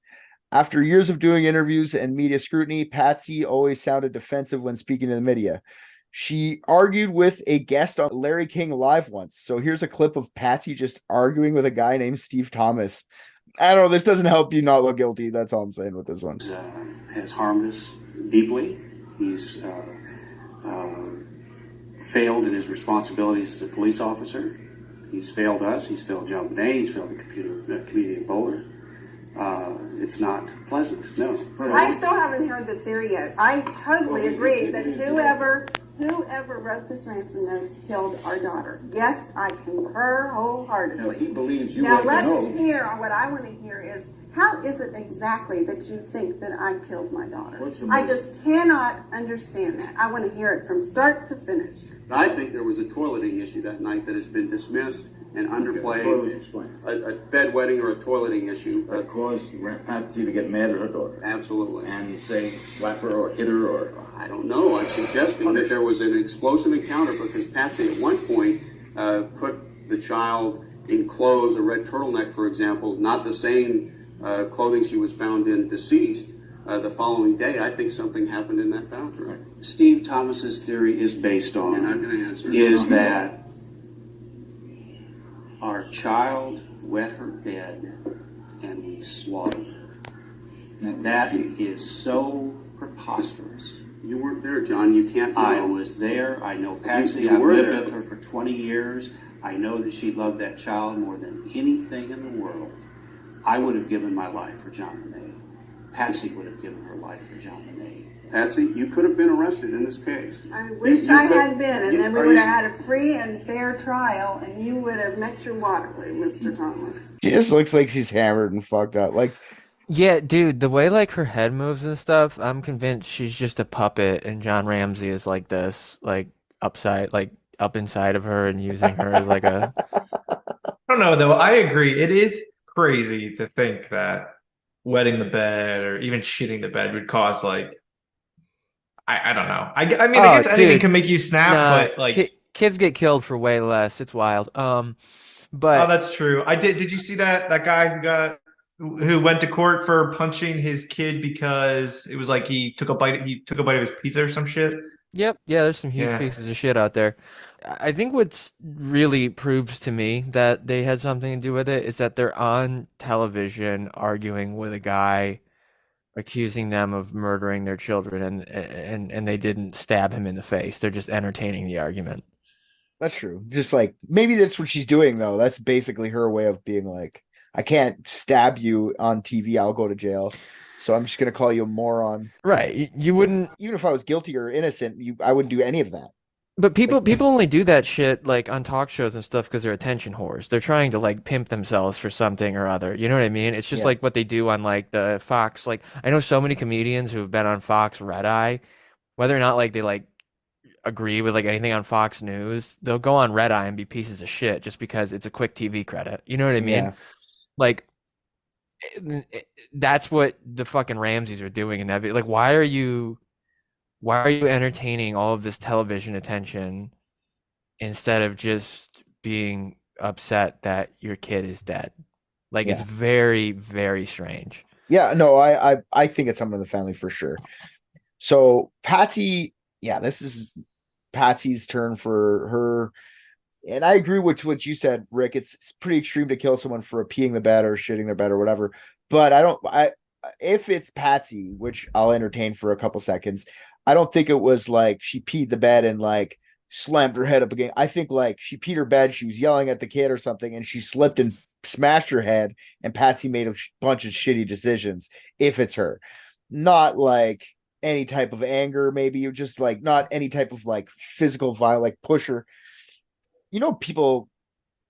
After years of doing interviews and media scrutiny, Patsy always sounded defensive when speaking to the media. She argued with a guest on Larry King Live once. So here's a clip of Patsy just arguing with a guy named Steve Thomas. I don't know. This doesn't help you not look guilty. That's all I'm saying with this one. Has harmed us deeply. He's failed in his responsibilities as a police officer. He's failed us. He's failed JonBenet. He's failed the community of Boulder. It's not pleasant. No. I still haven't heard the theory yet. I totally agree that whoever wrote this ransom note killed our daughter. Yes, I concur wholeheartedly. No, he believes you now wrote the let's note. hear, what I want to hear is, how is it exactly that you think that I killed my daughter? I just cannot understand that. I want to hear it from start to finish. I think there was a toileting issue that night that has been dismissed and underplayed. Explain. A bedwetting or a toileting issue. That caused Patsy to get mad at her daughter. Absolutely. And say slap her or hit her or... I don't know. I'm suggesting that there was an explosive encounter because Patsy at one point put the child in clothes, a red turtleneck, for example, not the same clothing she was found in deceased. The following day, I think something happened in that bathroom. Steve Thomas's theory is based on You're not going to answer. Is that our child wet her bed and we slaughtered her. That is so preposterous. You weren't there, John. You can't know. I was there. I know Patsy. I've lived with her for 20 years. I know that she loved that child more than anything in the world. I would have given my life for JonBenet. Patsy would have given her life for JonBenet. Patsy, you could have been arrested in this case. I wish I had been, and then we would have had a free and fair trial, and you would have met your Waterloo, Mr. Thomas. She just looks like she's hammered and fucked up. Like, yeah, dude, the way like her head moves and stuff, I'm convinced she's just a puppet, and John Ramsey is like this, like upside, like up inside of her and using her as like a. I don't know though. I agree. It is crazy to think that wetting the bed or even shitting the bed would cause like. I don't know. I mean, I guess anything can make you snap, but like kids get killed for way less. It's wild. But oh, that's true. Did you see that guy who went to court for punching his kid because it was like he took a bite of his pizza or some shit? Yep. Yeah, there's some huge pieces of shit out there. I think what's really proves to me that they had something to do with it is that they're on television arguing with a guy accusing them of murdering their children, and they didn't stab him in the face. They're just entertaining the argument. That's true. Just like maybe that's what she's doing though. That's basically her way of being like, I can't stab you on TV. I'll go to jail. So I'm just gonna call you a moron. Right. You wouldn't, even if I was guilty or innocent, I wouldn't do any of that. but people only do that shit like on talk shows and stuff because they're attention whores. They're trying to like pimp themselves for something or other. You know what I mean? It's just like what they do on like the Fox. Like I know so many comedians who have been on Fox Red Eye, whether or not like they like agree with like anything on Fox News, they'll go on Red Eye and be pieces of shit just because it's a quick TV credit. You know what I mean? Yeah. Like that's what the fucking Ramseys are doing in that video. Like why are you entertaining all of this television attention instead of just being upset that your kid is dead? Like it's very, very strange. Yeah, no, I think it's someone in the family for sure. So Patsy, this is Patsy's turn for her. And I agree with what you said, Rick. It's pretty extreme to kill someone for peeing the bed or shitting their bed or whatever. But if it's Patsy, which I'll entertain for a couple seconds, I don't think it was like she peed the bed and like slammed her head up again. I think like she peed her bed, she was yelling at the kid or something, and she slipped and smashed her head, and Patsy made a bunch of shitty decisions. If it's her, not like any type of anger, maybe you just like not any type of like physical violence, like push her. You know, people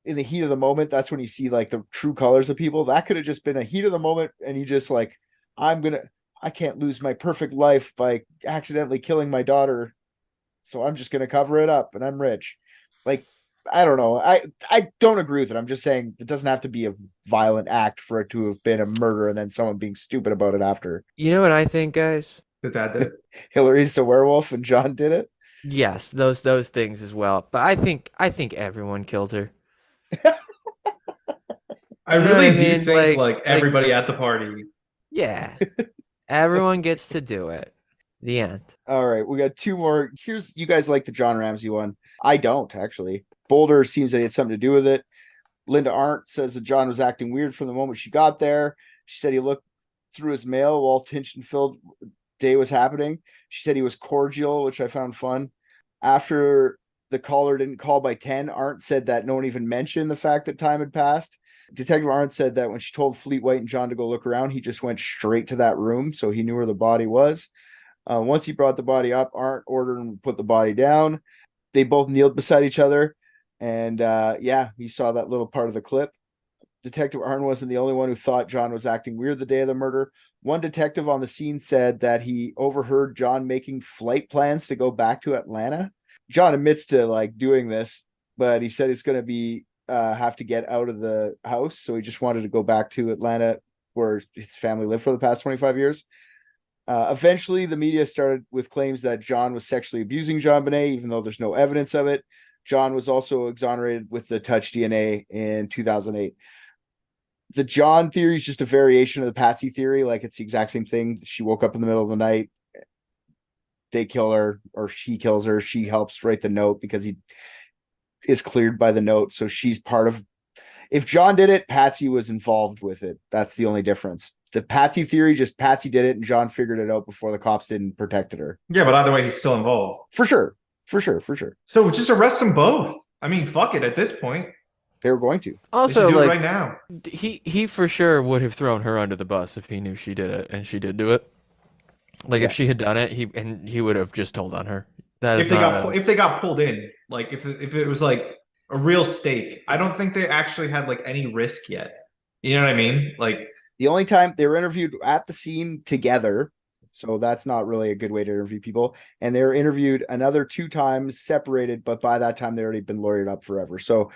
in the heat of the moment, that's when you see like the true colors of people. That could have just been a heat of the moment, and you just like, I can't lose my perfect life by accidentally killing my daughter, so I'm just gonna cover it up, and I'm rich. Like, I don't know. I don't agree with it. I'm just saying it doesn't have to be a violent act for it to have been a murder and then someone being stupid about it after. You know what I think, guys? That dad did. Hillary's a werewolf and John did it. Yes, those things as well. But I think everyone killed her. I really do think like everybody at the party. Yeah. Everyone gets to do it. The end. All right, we got two more. You guys like the John Ramsey one. I don't, actually. Boulder seems that he had something to do with it. Linda Arndt says that John was acting weird from the moment she got there. She said he looked through his mail while tension-filled day was happening. She said he was cordial, which I found fun. After the caller didn't call by 10, Arndt said that no one even mentioned the fact that time had passed. Detective Arndt said that when she told Fleet White and John to go look around, he just went straight to that room, so he knew where the body was. Once he brought the body up, Arndt ordered him to put the body down. They both kneeled beside each other, and you saw that little part of the clip. Detective Arndt wasn't the only one who thought John was acting weird the day of the murder. One detective on the scene said that he overheard John making flight plans to go back to Atlanta. John admits to like doing this, but he said he's going to be have to get out of the house, so he just wanted to go back to Atlanta where his family lived for the past 25 years. Eventually, the media started with claims that John was sexually abusing JonBenet, even though there's no evidence of it. John was also exonerated with the touch DNA in 2008. The John theory is just a variation of the Patsy theory. Like, it's the exact same thing. She woke up in the middle of the night. They kill her, or she kills her. She helps write the note because he is cleared by the note. So she's part of... If John did it, Patsy was involved with it. That's the only difference. The Patsy theory, just Patsy did it and John figured it out before the cops didn't protected her. Yeah, but either way, he's still involved. For sure. So just arrest them both. I mean, fuck it at this point. They were going to. Also, do like, it right now. He for sure would have thrown her under the bus if he knew she did it, and she did do it. Like, if she had done it, he would have just told on her. If they got pulled in, like if it was like a real stake, I don't think they actually had like any risk yet. You know what I mean? Like, the only time they were interviewed at the scene together, so that's not really a good way to interview people. And they were interviewed another 2 times separated, but by that time they already been lawyered up forever. So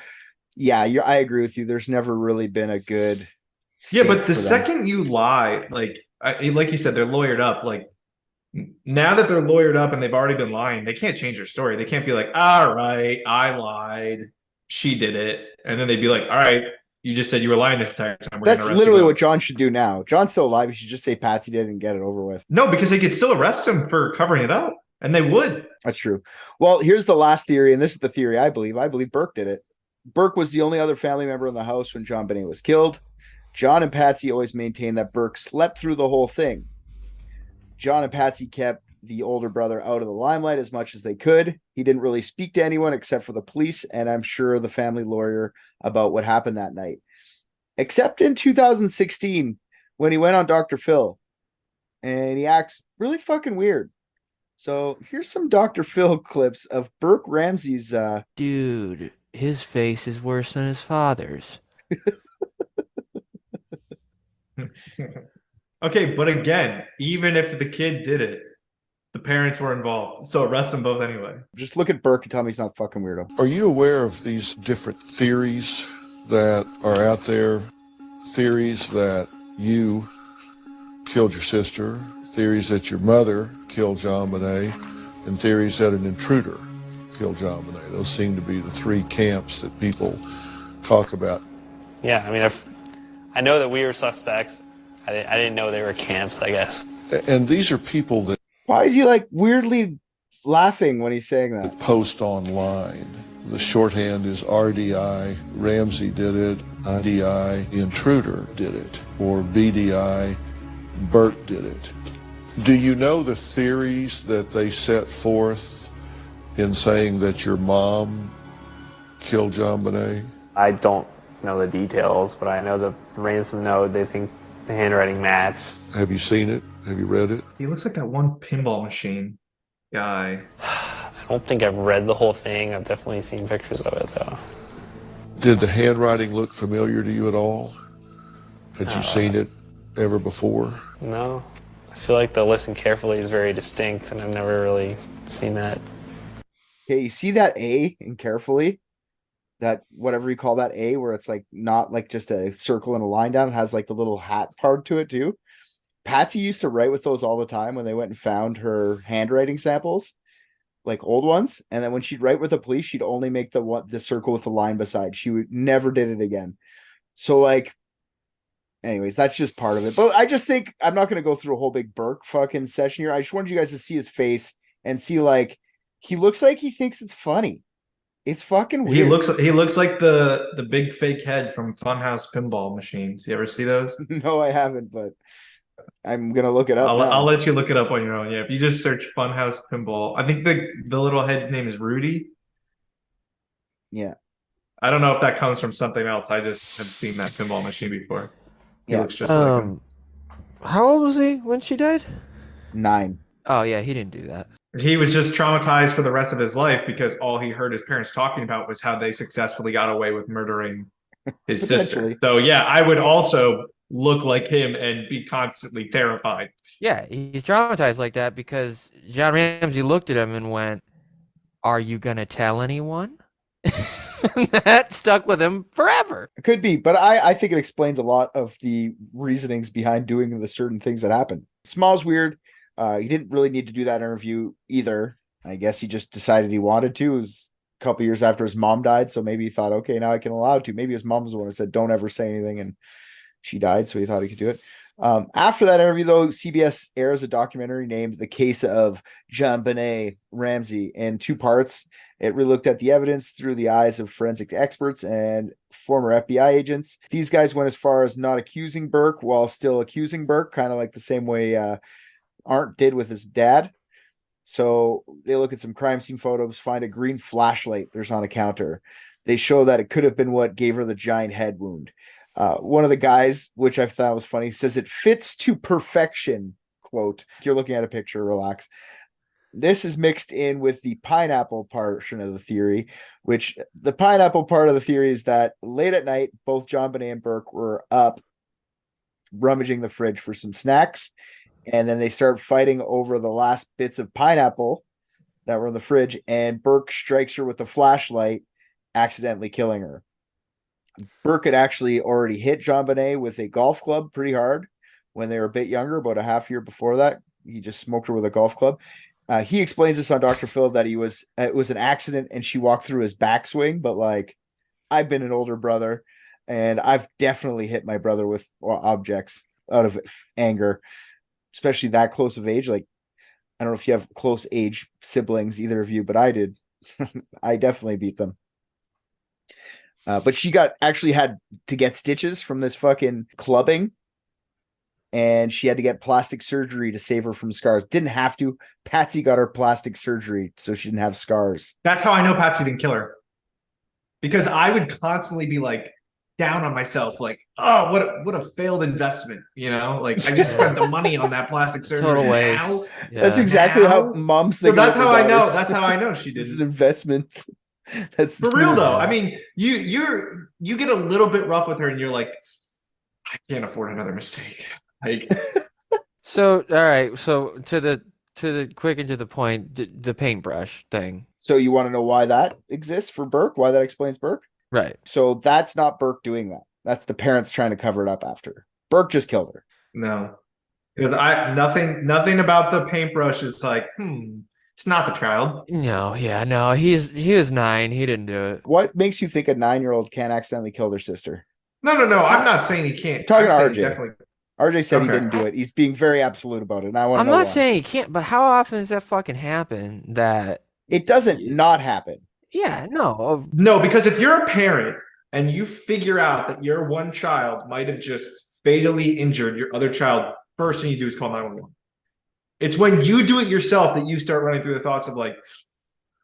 yeah, I agree with you. There's never really been a good. Yeah, but the second you lie, like you said, they're lawyered up. Like, now that they're lawyered up and they've already been lying, they can't change their story. They can't be like, all right, I lied, she did it, and then they'd be like, all right, you just said you were lying this entire time. That's literally what John should do now. John's still alive. He should just say Patsy did and get it over with. No, because they could still arrest him for covering it up. And they would. That's true. Well, here's the last theory, and this is the theory I believe. I believe Burke did it. Burke was the only other family member in the house when JonBenet was killed. John and Patsy always maintained that Burke slept through the whole thing. John and Patsy kept the older brother out of the limelight as much as they could. He didn't really speak to anyone except for the police, and I'm sure the family lawyer about what happened that night. Except in 2016, when he went on Dr. Phil, and he acts really fucking weird. So here's some Dr. Phil clips of Burke Ramsey's. Dude, his face is worse than his father's. Okay, but again, even if the kid did it, the parents were involved. So arrest them both anyway. Just look at Burke and tell me he's not fucking weirdo. Are you aware of these different theories that are out there? Theories that you killed your sister, theories that your mother killed JonBenet, and theories that an intruder killed JonBenet. Those seem to be the three camps that people talk about. Yeah, I mean, I know that we were suspects. I didn't know they were camps, I guess. And these are people that... Why is he like weirdly laughing when he's saying that? ...post online. The shorthand is RDI, Ramsey did it, IDI, the intruder did it, or BDI, Burke did it. Do you know the theories that they set forth in saying that your mom killed JonBenet? I don't know the details, but I know the ransom note, they think the handwriting matched. Have you seen it? Have you read it? He looks like that one pinball machine guy. I don't think I've read the whole thing. I've definitely seen pictures of it, though. Did the handwriting look familiar to you at all? Had you seen it ever before? No. I feel like the listen carefully is very distinct, and I've never really seen that. Okay, you see that A in carefully? That whatever you call that A, where it's like not like just a circle and a line down, it has like the little hat part to it too. Patsy used to write with those all the time when they went and found her handwriting samples, like old ones. And then when she'd write with the police, she'd only make the circle with the line beside. She would never did it again. So like, anyways, that's just part of it. But I just think I'm not going to go through a whole big Burke fucking session here. I just wanted you guys to see his face and see like he looks like he thinks it's funny. It's fucking weird. He looks like the big fake head from Funhouse pinball machines. You ever see those? No, I haven't, but I'm gonna look it up. I'll let you look it up on your own. Yeah, if you just search Funhouse pinball, I think the little head name is Rudy. Yeah, I don't know if that comes from something else. I just had seen that pinball machine before. He looks just like him. How old was he when she died? 9. Oh yeah, he didn't do that. He was just traumatized for the rest of his life because all he heard his parents talking about was how they successfully got away with murdering his sister. So yeah, I would also look like him and be constantly terrified. Yeah, he's traumatized like that because John Ramsey looked at him and went, "Are you gonna tell anyone?" That stuck with him forever. It could be, but I think it explains a lot of the reasonings behind doing the certain things that happen. Small's weird. He didn't really need to do that interview either. I guess he just decided he wanted to. It was a couple years after his mom died, so maybe he thought, okay, now I can allow to. Maybe his mom was the one who said, don't ever say anything, and she died, so he thought he could do it. After that interview, though, CBS airs a documentary named The Case of JonBenet Ramsey in 2 parts. It really looked at the evidence through the eyes of forensic experts and former FBI agents. These guys went as far as not accusing Burke while still accusing Burke, kind of like the same way Arndt did with his dad. So they look at some crime scene photos, find a green flashlight there's on a counter. They show that it could have been what gave her the giant head wound. One of the guys, which I thought was funny, says it fits to perfection, quote. You're looking at a picture, relax. This is mixed in with the pineapple portion of the theory, which the pineapple part of the theory is that late at night, both JonBenet and Burke were up rummaging the fridge for some snacks. And then they start fighting over the last bits of pineapple that were in the fridge. And Burke strikes her with a flashlight, accidentally killing her. Burke had actually already hit JonBenet with a golf club pretty hard when they were a bit younger, about a half year before that. He just smoked her with a golf club. He explains this on Dr. Phil that it was an accident and she walked through his backswing. But like, I've been an older brother and I've definitely hit my brother with objects out of anger, especially that close of age. Like, I don't know if you have close age siblings, either of you, but I did. I definitely beat them. But she actually had to get stitches from this fucking clubbing. And she had to get plastic surgery to save her from scars. Didn't have to. Patsy got her plastic surgery so she didn't have scars. That's how I know Patsy didn't kill her. Because I would constantly be like down on myself, like, oh, what a failed investment, you know? Like I just spent the money on that plastic surgery. Total waste. Now, Yeah. That's exactly how moms think. So that's how I know. That's how I know she It's didn't. an investment. That's For real though. I mean, you get a little bit rough with her, and you're like, I can't afford another mistake. Like, So all right, so to the quick and to the point, the paintbrush thing. So you want to know why that exists for Burke? Why that explains Burke? Right. So that's not Burke doing that. That's the parents trying to cover it up after. Burke just killed her. no, because nothing about the paintbrush is like, it's not the child. No, yeah, no, he was 9. He didn't do it. What makes you think a 9-year-old can't accidentally kill their sister? No. I'm not saying he can't. Talking I'm to saying RJ. definitely. RJ said he Okay. didn't do it. He's being very absolute about it. And I want to I'm know not why. saying he can't, but how often does that fucking happen? That It doesn't not happen. yeah, no, No, because if you're a parent and you figure out that your one child might have just fatally injured your other child, first thing you do is call 911. It's when you do it yourself that you start running through the thoughts of like,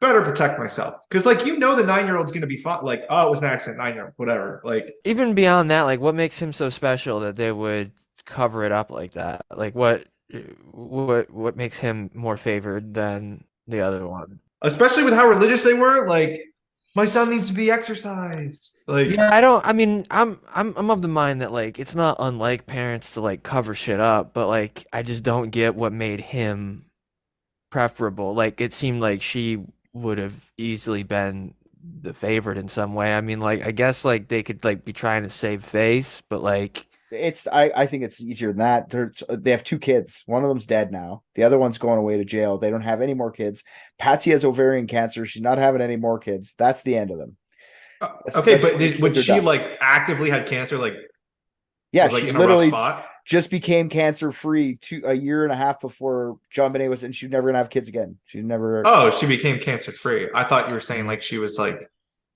better protect myself. Because like, the 9-year-old's going to be fine. Like, oh, it was an accident, 9-year-old, whatever. Like, even beyond that, like what makes him so special that they would cover it up like that? Like what makes him more favored than the other one? especially with how religious they were, like, my son needs to be exercised. Like, Yeah, I'm of the mind that like it's not unlike parents to like cover shit up, but like I just don't get what made him preferable. Like it seemed like she would have easily been the favorite in some way. I mean, like I guess like they could like be trying to save face, but like I think it's easier than that. They have 2 kids. One of them's dead now. The other one's going away to jail. They don't have any more kids. Patsy has ovarian cancer. She's not having any more kids. That's the end of them. okay, but would she like actively had cancer? Like, yeah, was, like, she in a rough literally spot? just became cancer free a year and a half before JonBenet was, and she's never gonna have kids again. She never. Oh, she became cancer free. I thought you were saying like she was like,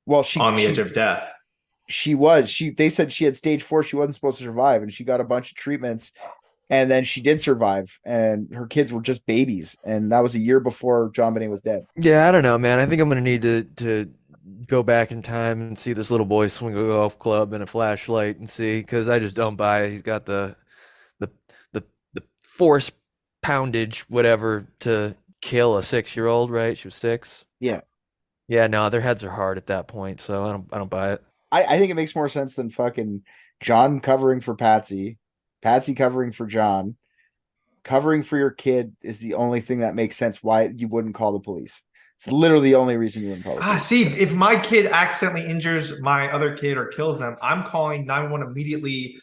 on the edge of death. They said she had stage 4. She wasn't supposed to survive, and she got a bunch of treatments, and then she did survive, and her kids were just babies, and that was a year before JonBenet was dead. yeah, I don't know, man. I think I'm gonna need to go back in time and see this little boy swing a golf club and a flashlight and see, because I just don't buy it. He's got the force poundage, whatever, to kill a 6-year-old, right? She was 6. Yeah. Yeah, no, their heads are hard at that point, so I don't buy it. I think it makes more sense than fucking John covering for Patsy covering for John. Covering for your kid is the only thing that makes sense why you wouldn't call the police. It's literally the only reason you wouldn't call the police. See, if my kid accidentally injures my other kid or kills them, I'm calling 911 immediately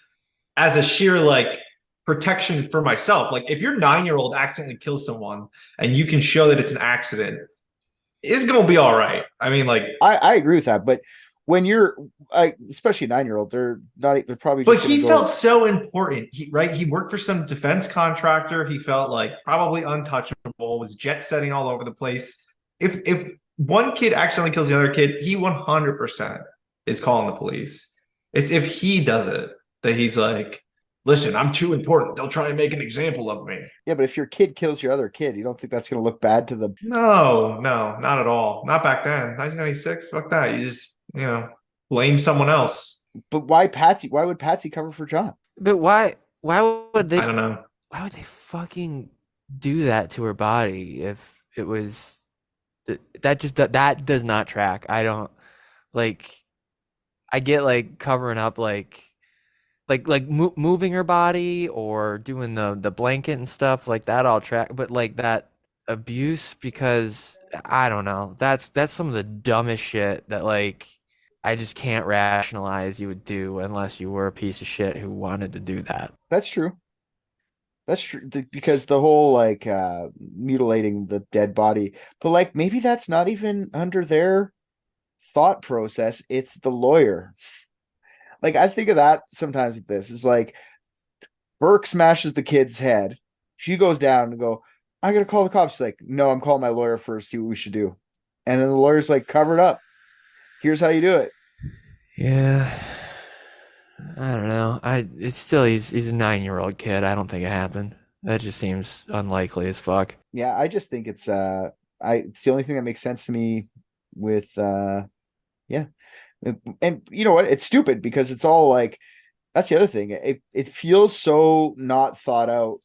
as a sheer like protection for myself. Like if your 9-year-old accidentally kills someone and you can show that it's an accident, it's gonna be all right. I mean, like I agree with that, but when you're especially a 9-year-old, they're probably but he felt so important. He worked for some defense contractor. He felt like probably untouchable, was jet setting all over the place. If one kid accidentally kills the other kid, he 100% is calling the police. It's if he does it that he's like, listen, I'm too important. They'll try and make an example of me. Yeah, but if your kid kills your other kid, you don't think that's going to look bad to the... No, not at all. Not back then. 1996, fuck that. You just, blame someone else. But why Patsy? Why would Patsy cover for John? But why would they... I don't know. Why would they fucking do that to her body if it was... That does not track. I don't... Like, I get, like, covering up, like moving her body or doing the blanket and stuff like that, all track, but like that abuse, because I don't know, that's some of the dumbest shit that like I just can't rationalize you would do unless you were a piece of shit who wanted to do that. That's true because the whole like mutilating the dead body, but like maybe that's not even under their thought process, it's the lawyer. Like, I think of that sometimes with this. It's like Burke smashes the kid's head. She goes down and go, I gotta call the cops. She's like, no, I'm calling my lawyer first, see what we should do. And then the lawyer's like, cover it up. Here's how you do it. Yeah. I don't know. It's still he's a 9-year-old kid. I don't think it happened. That just seems unlikely as fuck. Yeah, I just think it's the only thing that makes sense to me with yeah. And you know what? It's stupid because it's all like, that's the other thing. It feels so not thought out.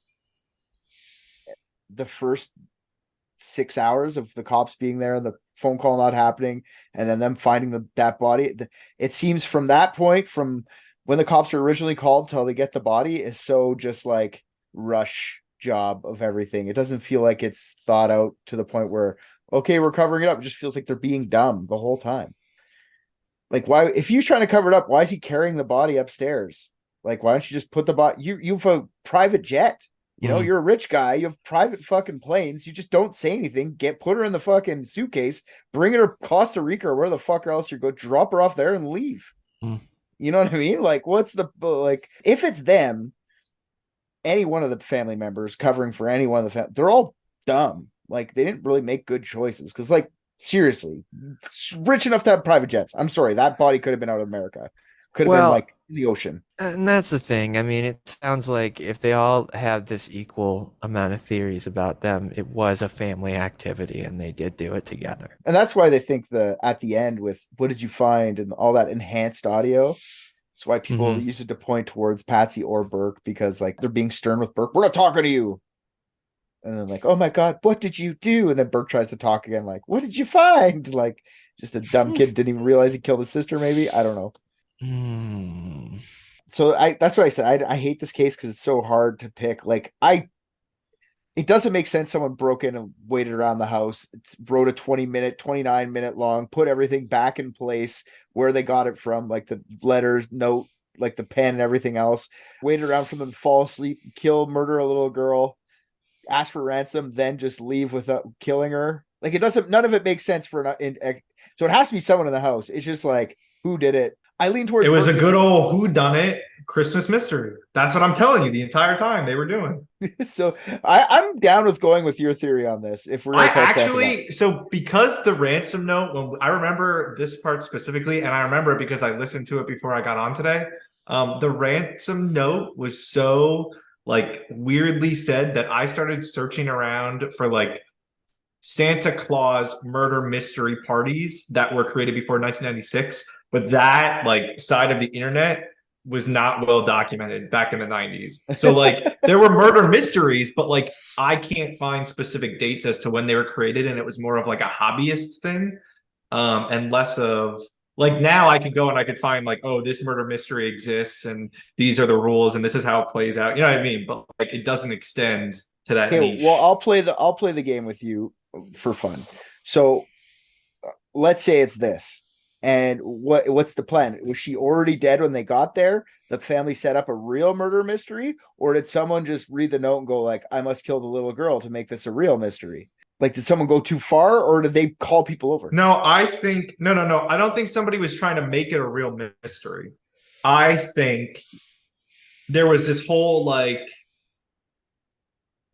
The first 6 hours of the cops being there, the phone call not happening, and then them finding that body. It seems from that point, from when the cops were originally called till they get the body, is so just like rush job of everything. It doesn't feel like it's thought out to the point where, okay, we're covering it up. It just feels like they're being dumb the whole time. Like, why, if he's trying to cover it up, why is he carrying the body upstairs? Like, why don't you just put the body, you have a private jet. You know, you're a rich guy. You have private fucking planes. You just don't say anything. Put her in the fucking suitcase, bring her to Costa Rica or where the fuck else you go, drop her off there and leave. You know what I mean? Like, what's the, like, if it's them, any one of the family members covering for any one of the family, they're all dumb. Like, they didn't really make good choices. Cause, like, seriously, rich enough to have private jets. I'm sorry. That body could have been out of America. Could have been like in the ocean. And that's the thing. I mean, it sounds like if they all have this equal amount of theories about them, it was a family activity and they did do it together. And that's why they think at the end with what did you find and all that enhanced audio. That's why people use it to point towards Patsy or Burke, because like they're being stern with Burke. We're not talking to you. And then like, oh my God, what did you do? And then Burke tries to talk again. Like, what did you find? Like, just a dumb kid didn't even realize he killed his sister. Maybe. I don't know. So that's what I said. I hate this case because it's so hard to pick. Like it doesn't make sense. Someone broke in and waited around the house, wrote a 29-minute long, put everything back in place where they got it from, like the letters, note, like the pen and everything else, waited around for them to fall asleep, murder a little girl, ask for ransom, then just leave without killing her. Like none of it makes sense so it has to be someone in the house. It's just like, who did it? I lean towards. It was a good old whodunit Christmas mystery. That's what I'm telling you the entire time they were doing. So I'm down with going with your theory on this. If we're so because the ransom note, I remember this part specifically, and I remember it because I listened to it before I got on today. The ransom note was so like weirdly said that I started searching around for like Santa Claus murder mystery parties that were created before 1996. But that like side of the internet was not well documented back in the 90s. So like there were murder mysteries, but like I can't find specific dates as to when they were created. And it was more of like a hobbyist thing. And less of like, now I could go and I could find like, oh, this murder mystery exists and these are the rules and this is how it plays out. You know what I mean? But like it doesn't extend to that niche. Well, I'll play the game with you for fun. So let's say it's this. And what's the plan? Was she already dead when they got there? The family set up a real murder mystery? Or did someone just read the note and go like, I must kill the little girl to make this a real mystery? Like, did someone go too far or did they call people over? No, I think, no. I don't think somebody was trying to make it a real mystery. I think there was this whole like,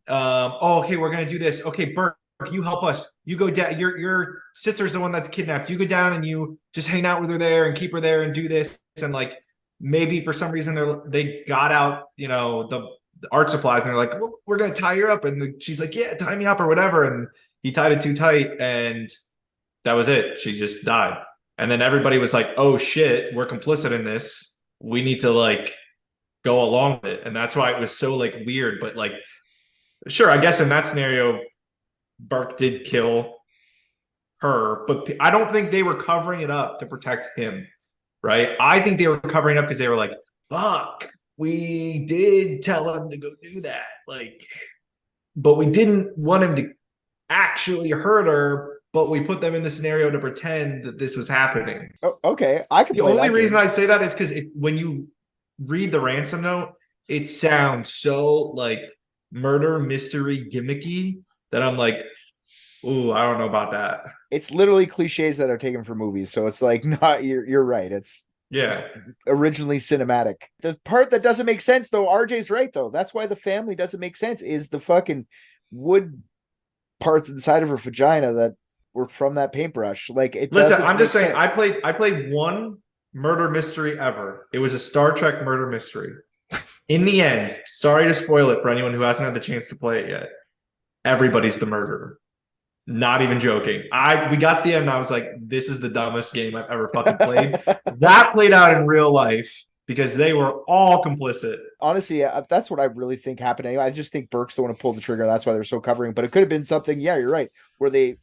okay, we're going to do this. Okay, Burke, you help us. You go down. Your sister's the one that's kidnapped. You go down and you just hang out with her there and keep her there and do this. And like maybe for some reason they got out, you know, the art supplies and they're like, well, we're gonna tie her up. And she's like, yeah, tie me up or whatever. And he tied it too tight, and that was it. She just died. And then everybody was like, oh shit, we're complicit in this. We need to like go along with it. And that's why it was so like weird. But like, sure, I guess in that scenario, Burke did kill her, but I don't think they were covering it up to protect him, right? I think they were covering it up because they were like, fuck, we did tell him to go do that. Like, but we didn't want him to actually hurt her, but we put them in the scenario to pretend that this was happening. Oh, okay. I can. The only reason I say that is because when you read the ransom note, it sounds so like murder mystery gimmicky that I'm like, ooh, I don't know about that. It's literally cliches that are taken from movies. So it's like, not, you're right. It's originally cinematic. The part that doesn't make sense though, RJ's right though. That's why the family doesn't make sense, is the fucking wood parts inside of her vagina that were from that paintbrush. Like, it Listen, doesn't I'm just make saying, sense. I played one murder mystery ever. It was a Star Trek murder mystery. In the end, sorry to spoil it for anyone who hasn't had the chance to play it yet, everybody's the murderer. Not even joking. We got to the end and I was like, this is the dumbest game I've ever fucking played. That played out in real life because they were all complicit. Honestly, that's what I really think happened anyway. I just think Burke's the one who pulled the trigger. That's why they're so covering. But it could have been something, yeah, you're right, where they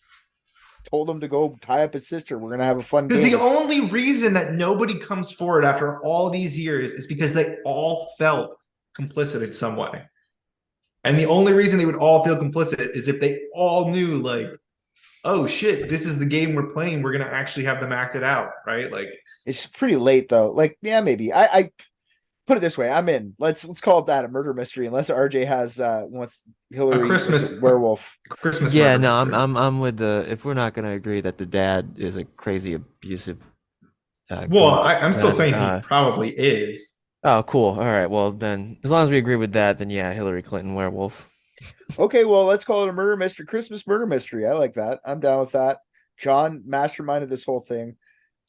told him to go tie up his sister. We're going to have a fun game. Because the only reason that nobody comes forward after all these years is because they all felt complicit in some way. And the only reason they would all feel complicit is if they all knew, like, oh shit, this is the game we're playing. We're going to actually have them act it out, right? Like, it's pretty late though. Like, yeah, maybe. I put it this way. I'm in. Let's call it that, a murder mystery, unless RJ has wants Hillary a Christmas werewolf. Christmas. Yeah, no, I'm with the. If we're not going to agree that the dad is a crazy abusive. Well, I'm still saying he probably is. Oh, cool. All right. Well, then, as long as we agree with that, then yeah, Hillary Clinton werewolf. Okay, well, let's call it a murder mystery, Christmas murder mystery. I like that. I'm down with that. John masterminded this whole thing.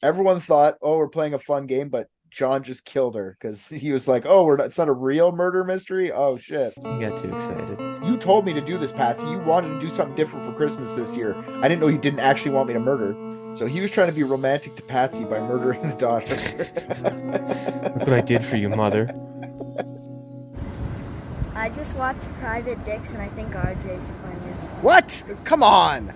Everyone thought, oh, we're playing a fun game, but John just killed her because he was like, oh, it's not a real murder mystery. Oh, shit. You got too excited. You told me to do this, Patsy. You wanted to do something different for Christmas this year. I didn't know you didn't actually want me to murder. So he was trying to be romantic to Patsy by murdering the daughter. Look what I did for you, mother. I just watched Private Dicks, and I think RJ's the funniest. What? Come on.